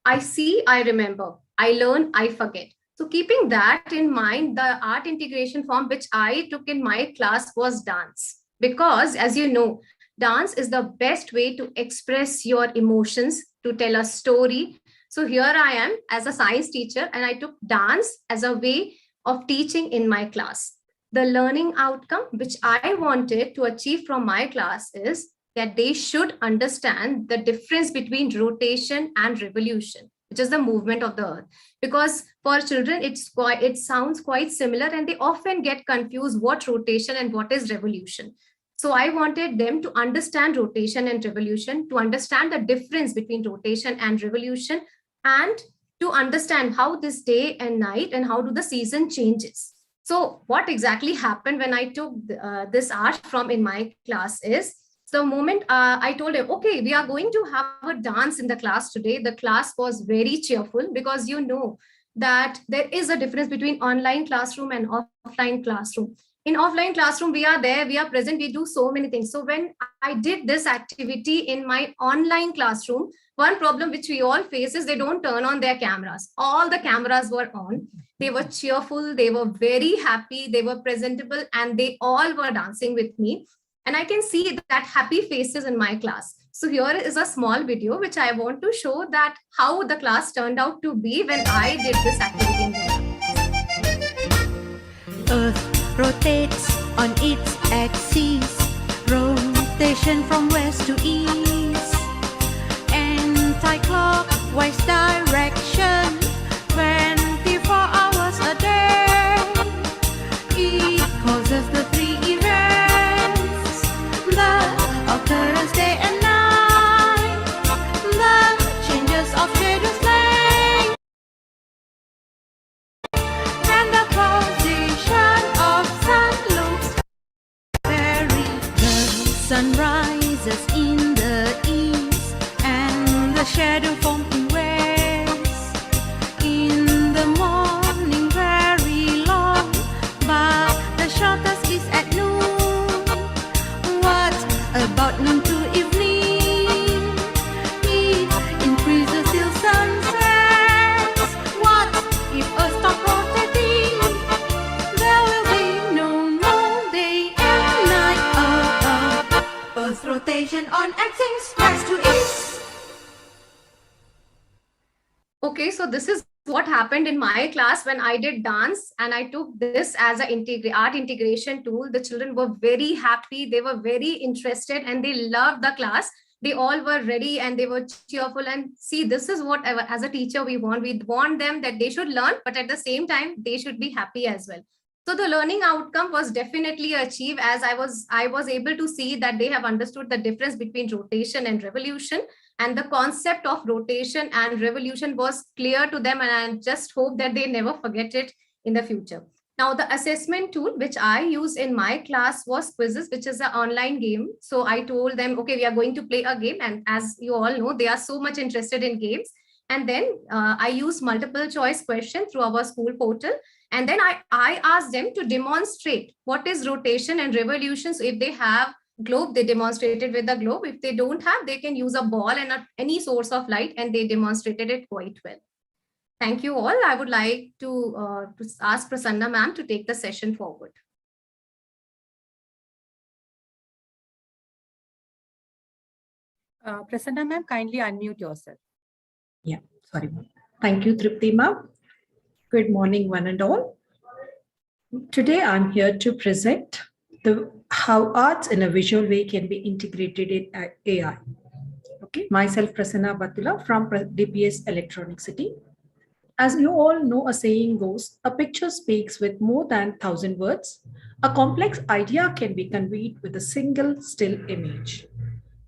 I see, I remember, I learn, I forget. So keeping that in mind, the art integration form which I took in my class was dance. Because as you know, dance is the best way to express your emotions, to tell a story. So here I am as a science teacher, and I took dance as a way of teaching in my class. The learning outcome which I wanted to achieve from my class is that they should understand the difference between rotation and revolution, which is the movement of the earth. Because for children, it sounds quite similar, and they often get confused what rotation and what is revolution. So I wanted them to understand rotation and revolution, to understand the difference between rotation and revolution, and to understand how this day and night and how do the season changes. So what exactly happened when I took this art from in my class is, the moment I told him, okay, we are going to have a dance in the class today, the class was very cheerful, because you know that there is a difference between online classroom and offline classroom. In offline classroom, we are there, we are present, we do so many things. So when I did this activity in my online classroom, one problem which we all face is they don't turn on their cameras. All the cameras were on. They were cheerful, they were very happy, they were presentable, and they all were dancing with me. And I can see that happy faces in my class. So here is a small video which I want to show that how the class turned out to be when I did this activity. Earth rotates on its axis, rotation from west to east, anti-clockwise direction, 24 hours a day. It causes the three events, the occurrence day and night, the changes of schedules length, and the position of sun looks very. The sun rises in the east and the shadow forms in west. In the morning very long, but the shortest is at noon. What about noon to evening? It increases till sunset. What if Earth stop rotating? There will be no more day and night. Earth's rotation on axis west to east. Okay, so this is what happened in my class when I did dance, and I took this as an art integration tool. The children were very happy, they were very interested, and they loved the class. They all were ready and they were cheerful. And see, this is what as a teacher we want. We want them that they should learn, but at the same time, they should be happy as well. So the learning outcome was definitely achieved, as I was able to see that they have understood the difference between rotation and revolution. And the concept of rotation and revolution was clear to them, and I just hope that they never forget it in the future. Now, the assessment tool which I used in my class was quizzes, which is an online game. So I told them, okay, we are going to play a game. And as you all know, they are so much interested in games. And then I used multiple choice question through our school portal. And then I asked them to demonstrate what is rotation and revolution. So if they have globe, they demonstrated with the globe. If they don't have, they can use a ball and any source of light, and they demonstrated it quite well. Thank you all. I would like to ask Prasanna ma'am to take the session forward. Prasanna ma'am, kindly unmute yourself. Yeah, sorry. Thank you, Tripti ma'am. Good morning, one and all. Today, I'm here to present how arts in a visual way can be integrated in AI. Okay, myself, Prasanna Batula from DPS Electronic City. As you all know, a saying goes, a picture speaks with more than 1,000 words. A complex idea can be conveyed with a single still image.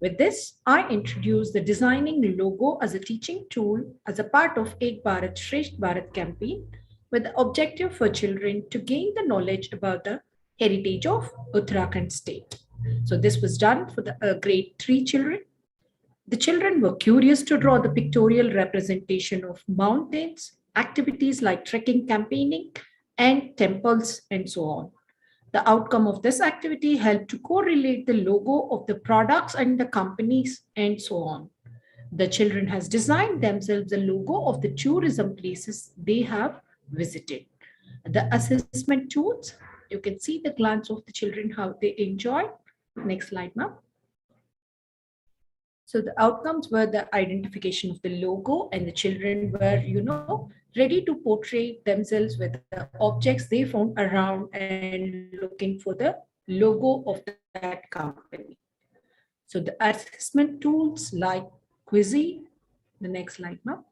With this, I introduce the designing logo as a teaching tool as a part of Ek Bharat Shresth Bharat campaign, with the objective for children to gain the knowledge about the heritage of Uttarakhand state. So this was done for the grade 3 children. The children were curious to draw the pictorial representation of mountains, activities like trekking campaigning, and temples, and so on. The outcome of this activity helped to correlate the logo of the products and the companies and so on. The children has designed themselves a logo of the tourism places they have visited. The assessment tools, you can see the glance of the children, how they enjoy. Next slide, ma'am. So the outcomes were the identification of the logo, and the children were, ready to portray themselves with the objects they found around and looking for the logo of that company. So the assessment tools like Quizy, the next slide, ma'am.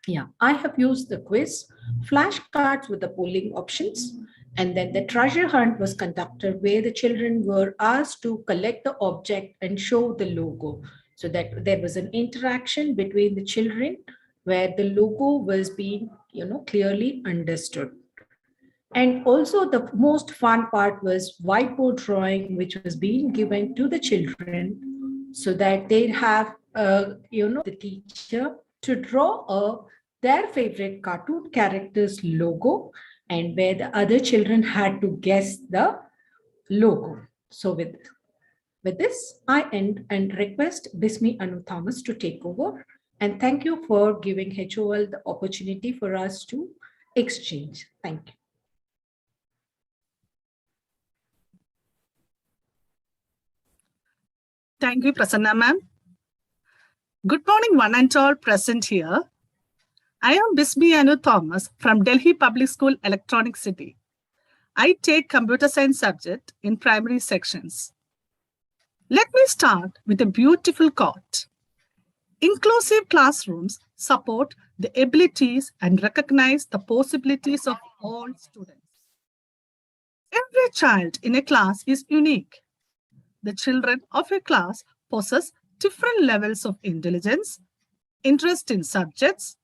Yeah, I have used the quiz, flashcards with the polling options, and then the treasure hunt was conducted where the children were asked to collect the object and show the logo, so that there was an interaction between the children where the logo was being, clearly understood. And also the most fun part was whiteboard drawing, which was being given to the children so that they'd have, the teacher to draw their favorite cartoon character's logo, and where the other children had to guess the logo. So with this, I end and request Bismi Anu Thomas to take over. And thank you for giving HOL the opportunity for us to exchange. Thank you. Thank you, Prasanna ma'am. Good morning, one and all present here. I am Bismi Anu Thomas from Delhi Public School, Electronic City. I take computer science subject in primary sections. Let me start with a beautiful quote. Inclusive classrooms support the abilities and recognize the possibilities of all students. Every child in a class is unique. The children of a class possess different levels of intelligence, interest in subjects,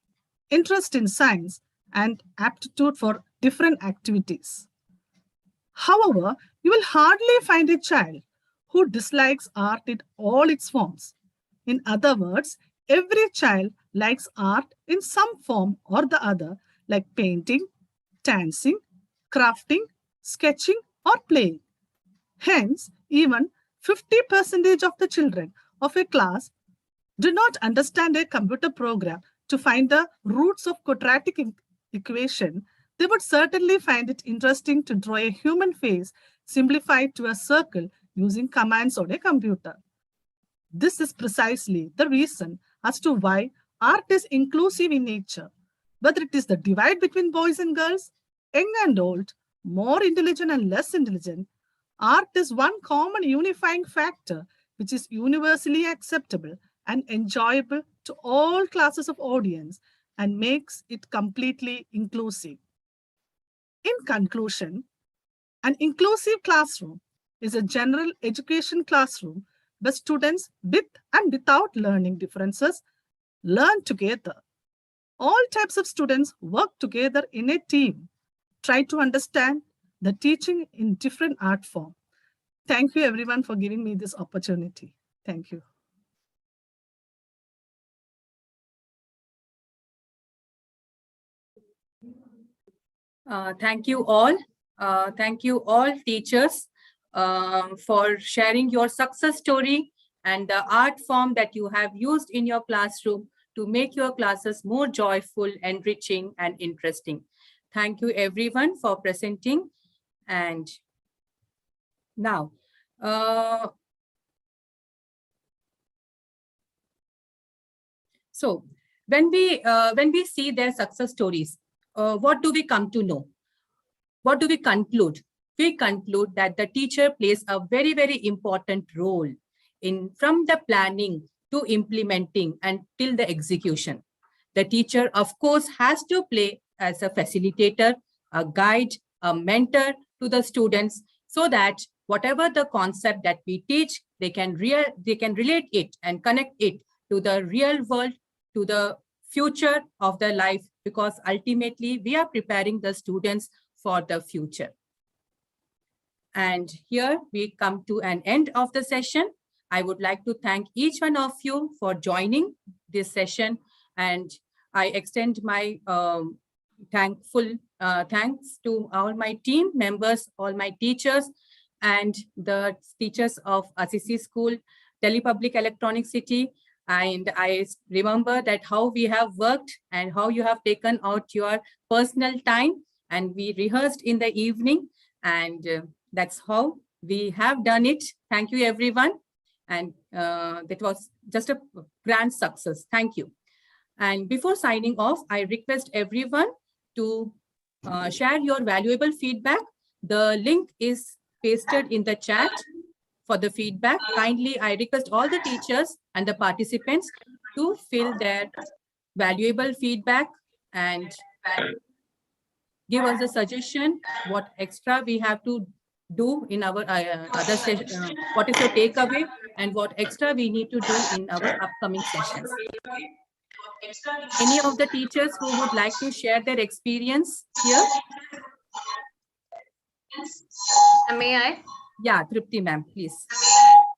interest in science, and aptitude for different activities. However, you will hardly find a child who dislikes art in all its forms. In other words, every child likes art in some form or the other, like painting, dancing, crafting, sketching, or playing. Hence, even 50% of the children of a class do not understand a computer program to find the roots of quadratic equation. They would certainly find it interesting to draw a human face simplified to a circle using commands on a computer. This is precisely the reason as to why art is inclusive in nature. Whether it is the divide between boys and girls, young and old, more intelligent and less intelligent, art is one common unifying factor which is universally acceptable and enjoyable to all classes of audience and makes it completely inclusive. In conclusion, an inclusive classroom is a general education classroom where students with and without learning differences learn together. All types of students work together in a team, try to understand the teaching in different art form. Thank you everyone for giving me this opportunity. Thank you. Thank you all. Thank you all teachers for sharing your success story and the art form that you have used in your classroom to make your classes more joyful, enriching, and interesting. Thank you everyone for presenting. And now, so when we see their success stories, what do we come to know? What do we conclude? We conclude that the teacher plays a very, very important role from the planning to implementing and till the execution. The teacher, of course, has to play as a facilitator, a guide, a mentor to the students, so that whatever the concept that we teach, they can relate it and connect it to the real world, to the future of their life, because ultimately we are preparing the students for the future. And here we come to an end of the session. I would like to thank each one of you for joining this session, and I extend my thanks to all my team members, all my teachers, and the teachers of Assisi School, Delhi Public Electronic City. And I remember that how we have worked and how you have taken out your personal time, and we rehearsed in the evening, and that's how we have done it. Thank you, everyone. And that was just a grand success. Thank you. And before signing off, I request everyone to share your valuable feedback. The link is pasted in the chat for the feedback. Kindly, I request all the teachers and the participants to fill their valuable feedback and give us a suggestion what extra we have to do in our other session, what is your takeaway and what extra we need to do in our upcoming sessions. Any of the teachers who would like to share their experience here? May I? Yeah, Tripti ma'am, please.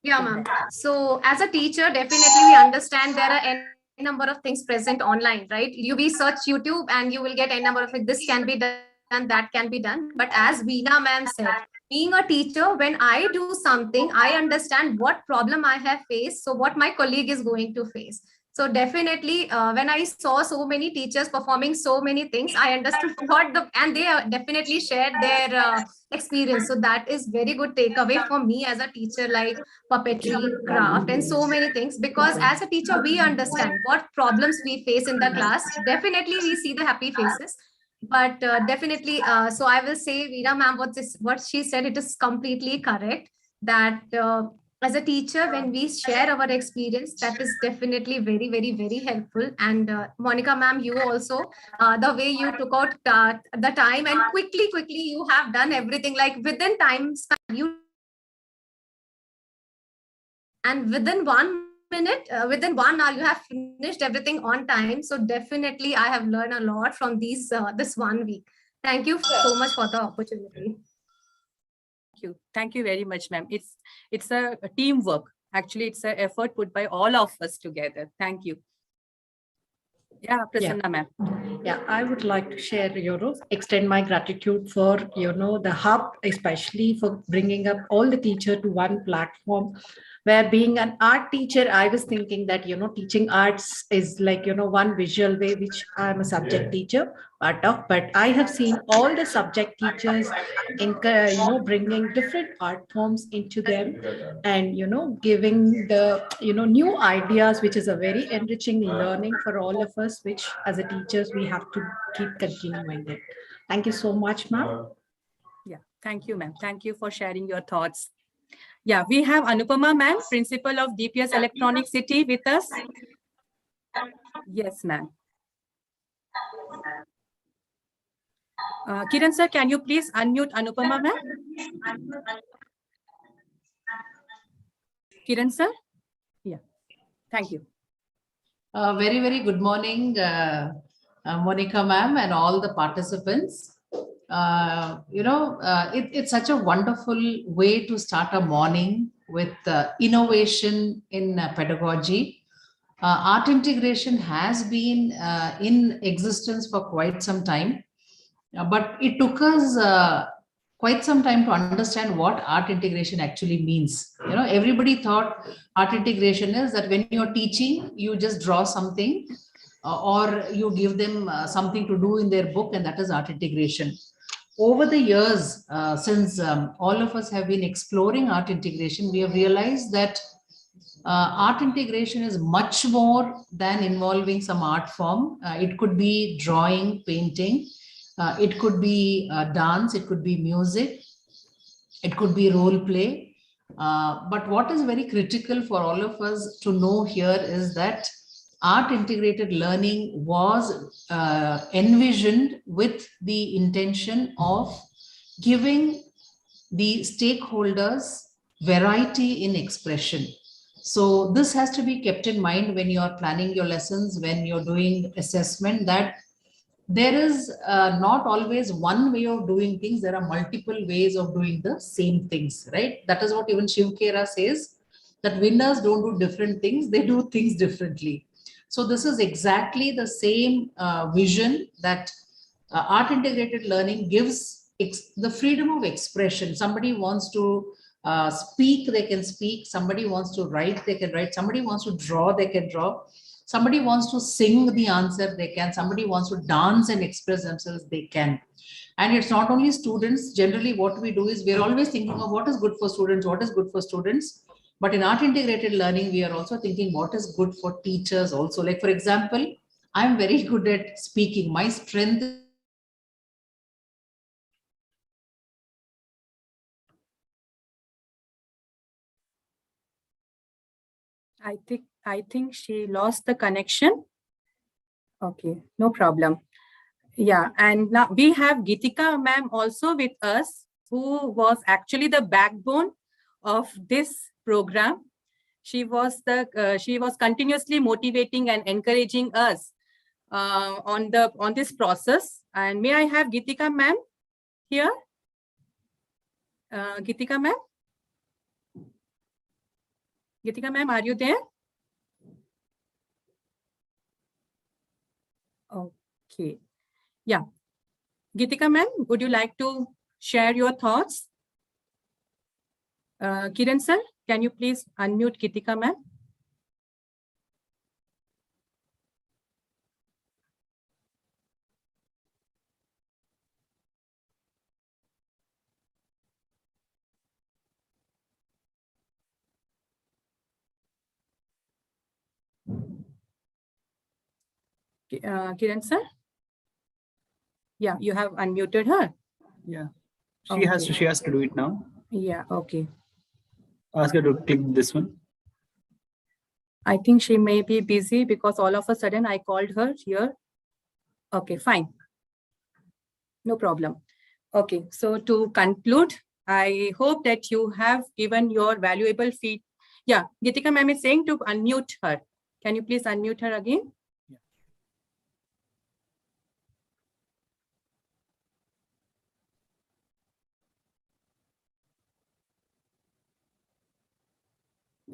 Yeah, ma'am. So as a teacher, definitely we understand there are n number of things present online, right? We search YouTube and you will get a number of it. This can be done, that can be done. But as Veena ma'am said, being a teacher, when I do something, I understand what problem I have faced, so what my colleague is going to face. So definitely, when I saw so many teachers performing so many things, I understood and they definitely shared their experience. So that is very good takeaway for me as a teacher, like puppetry, craft, and so many things. Because as a teacher, we understand what problems we face in the class. Definitely, we see the happy faces. But definitely, so I will say, Veena ma'am, what she said, it is completely correct. That as a teacher, when we share our experience, that is definitely very, very, very helpful. And Monica ma'am, you also, the way you took out the time and quickly you have done everything, like within time span, and within 1 minute, within 1 hour, you have finished everything on time. So definitely I have learned a lot from this 1 week. Thank you so much for the opportunity. Thank you very much, ma'am. It's a teamwork. Actually, it's an effort put by all of us together. Thank you. Yeah, Prasanna ma'am. Yeah, I would like to share, extend my gratitude for, the hub, especially for bringing up all the teacher to one platform. Where being an art teacher, I was thinking that, teaching arts is like, one visual way, which I'm a subject teacher part of, but I have seen all the subject teachers in, bringing different art forms into them and, giving the, new ideas, which is a very enriching learning for all of us, which as a teachers, we have to keep continuing it. Thank you so much, ma'am. Yeah, thank you, ma'am. Thank you for sharing your thoughts. Yeah, we have Anupama ma'am, principal of DPS Electronic City with us. Yes, ma'am. Kiran sir, can you please unmute Anupama ma'am? Kiran sir? Yeah, thank you. Very, very good morning, Monica ma'am and all the participants. It's such a wonderful way to start a morning with innovation in pedagogy. Art integration has been in existence for quite some time, but it took us quite some time to understand what art integration actually means. Everybody thought art integration is that when you're teaching, you just draw something or you give them something to do in their book, and that is art integration. Over the years, since all of us have been exploring art integration, we have realized that art integration is much more than involving some art form. It could be drawing, painting, it could be dance, it could be music, it could be role play. But what is very critical for all of us to know here is that art integrated learning was envisioned with the intention of giving the stakeholders variety in expression. So this has to be kept in mind when you are planning your lessons, when you're doing assessment, that there is not always one way of doing things. There are multiple ways of doing the same things, right? That is what even Shiv Khera says, that winners don't do different things, they do things differently. So this is exactly the same vision that art integrated learning gives the freedom of expression. Somebody wants to speak, they can speak. Somebody wants to write, they can write. Somebody wants to draw, they can draw. Somebody wants to sing the answer, they can. Somebody wants to dance and express themselves, they can. And it's not only students. Generally, what we do is we're always thinking of what is good for students, what is good for students. But in art integrated learning, we are also thinking what is good for teachers also. Like, for example, I'm very good at speaking. My strength. I think she lost the connection. Okay, no problem. Yeah, and now we have Geetika ma'am also with us, who was actually the backbone of this program. She was continuously motivating and encouraging us on this process. And may I have Geetika ma'am here? Geetika ma'am? Geetika ma'am, are you there? Okay. Yeah. Geetika ma'am, would you like to share your thoughts? Kiran sir, can you please unmute Geetika ma'am? Kiran sir? Yeah, you have unmuted her. Yeah, she has to do it now. Yeah, okay. Ask her to click this one. I think she may be busy because all of a sudden I called her here. Okay, fine. No problem. Okay, so to conclude, I hope that you have given your valuable feedback. Yeah, Geetika ma'am is saying to unmute her. Can you please unmute her again? Yeah.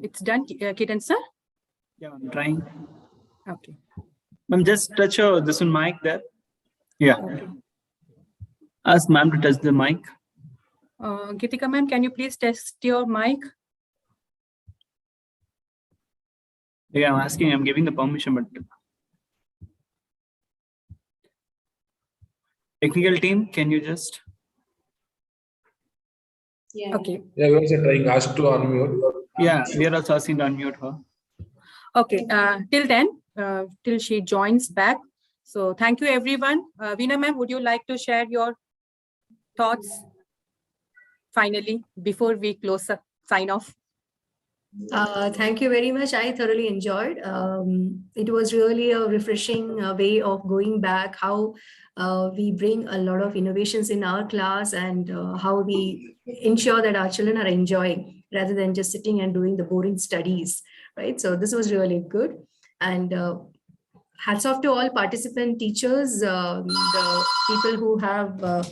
It's done, Kiran sir? Yeah, I'm trying. Okay. Ma'am, just touch this one mic there. Yeah. Okay. Ask ma'am to touch the mic. Geetika ma'am, can you please test your mic? Yeah, I'm asking, I'm giving the permission, but technical team, can you just? Yeah. Okay. Yeah, we also trying ask to unmute. Yeah, we are also asking to unmute her. Okay, till then, till she joins back. So thank you, everyone. Veena ma'am, would you like to share your thoughts finally before we close up, sign off? Thank you very much. I thoroughly enjoyed. It was really a refreshing way of going back, how we bring a lot of innovations in our class and how we ensure that our children are enjoying rather than just sitting and doing the boring studies, right? So this was really good. And hats off to all participant teachers, the people who have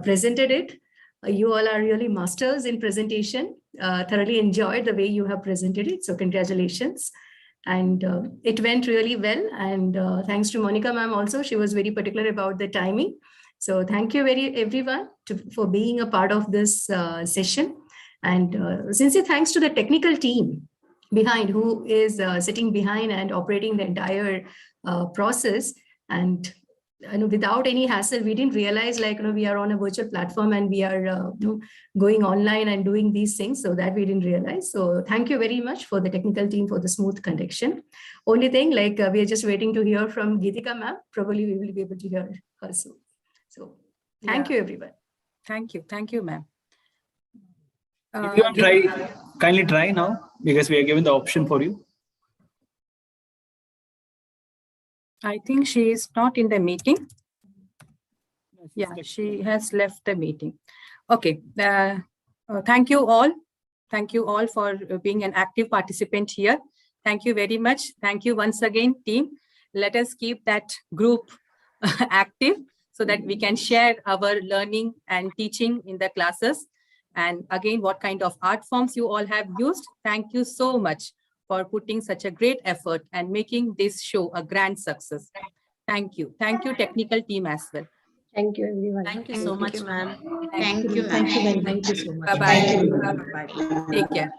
presented it. You all are really masters in presentation. Thoroughly enjoyed the way you have presented it. So congratulations. And it went really well. And thanks to Monica ma'am also, she was very particular about the timing. So thank you everyone for being a part of this session. And sincere thanks to the technical team behind, who is sitting behind and operating the entire process. And without any hassle, we didn't realize we are on a virtual platform and we are going online and doing these things, so that we didn't realize. So thank you very much for the technical team for the smooth conduction. Only thing, we are just waiting to hear from Geetika ma'am. Probably we will be able to hear her soon. So thank you, everyone. Thank you, ma'am. If you want to try, kindly try now, because we are given the option for you. I think she is not in the meeting. Yeah, she has left the meeting. Okay. Thank you all. Thank you all for being an active participant here. Thank you very much. Thank you once again, team. Let us keep that group active so that we can share our learning and teaching in the classes. And again, what kind of art forms you all have used. Thank you so much for putting such a great effort and making this show a grand success. Thank you. Thank you, technical team as well. Thank you, everyone. Thank you so much, ma'am. Thank you. Thank you very much. Thank you so much. Bye-bye. Bye-bye. Take care.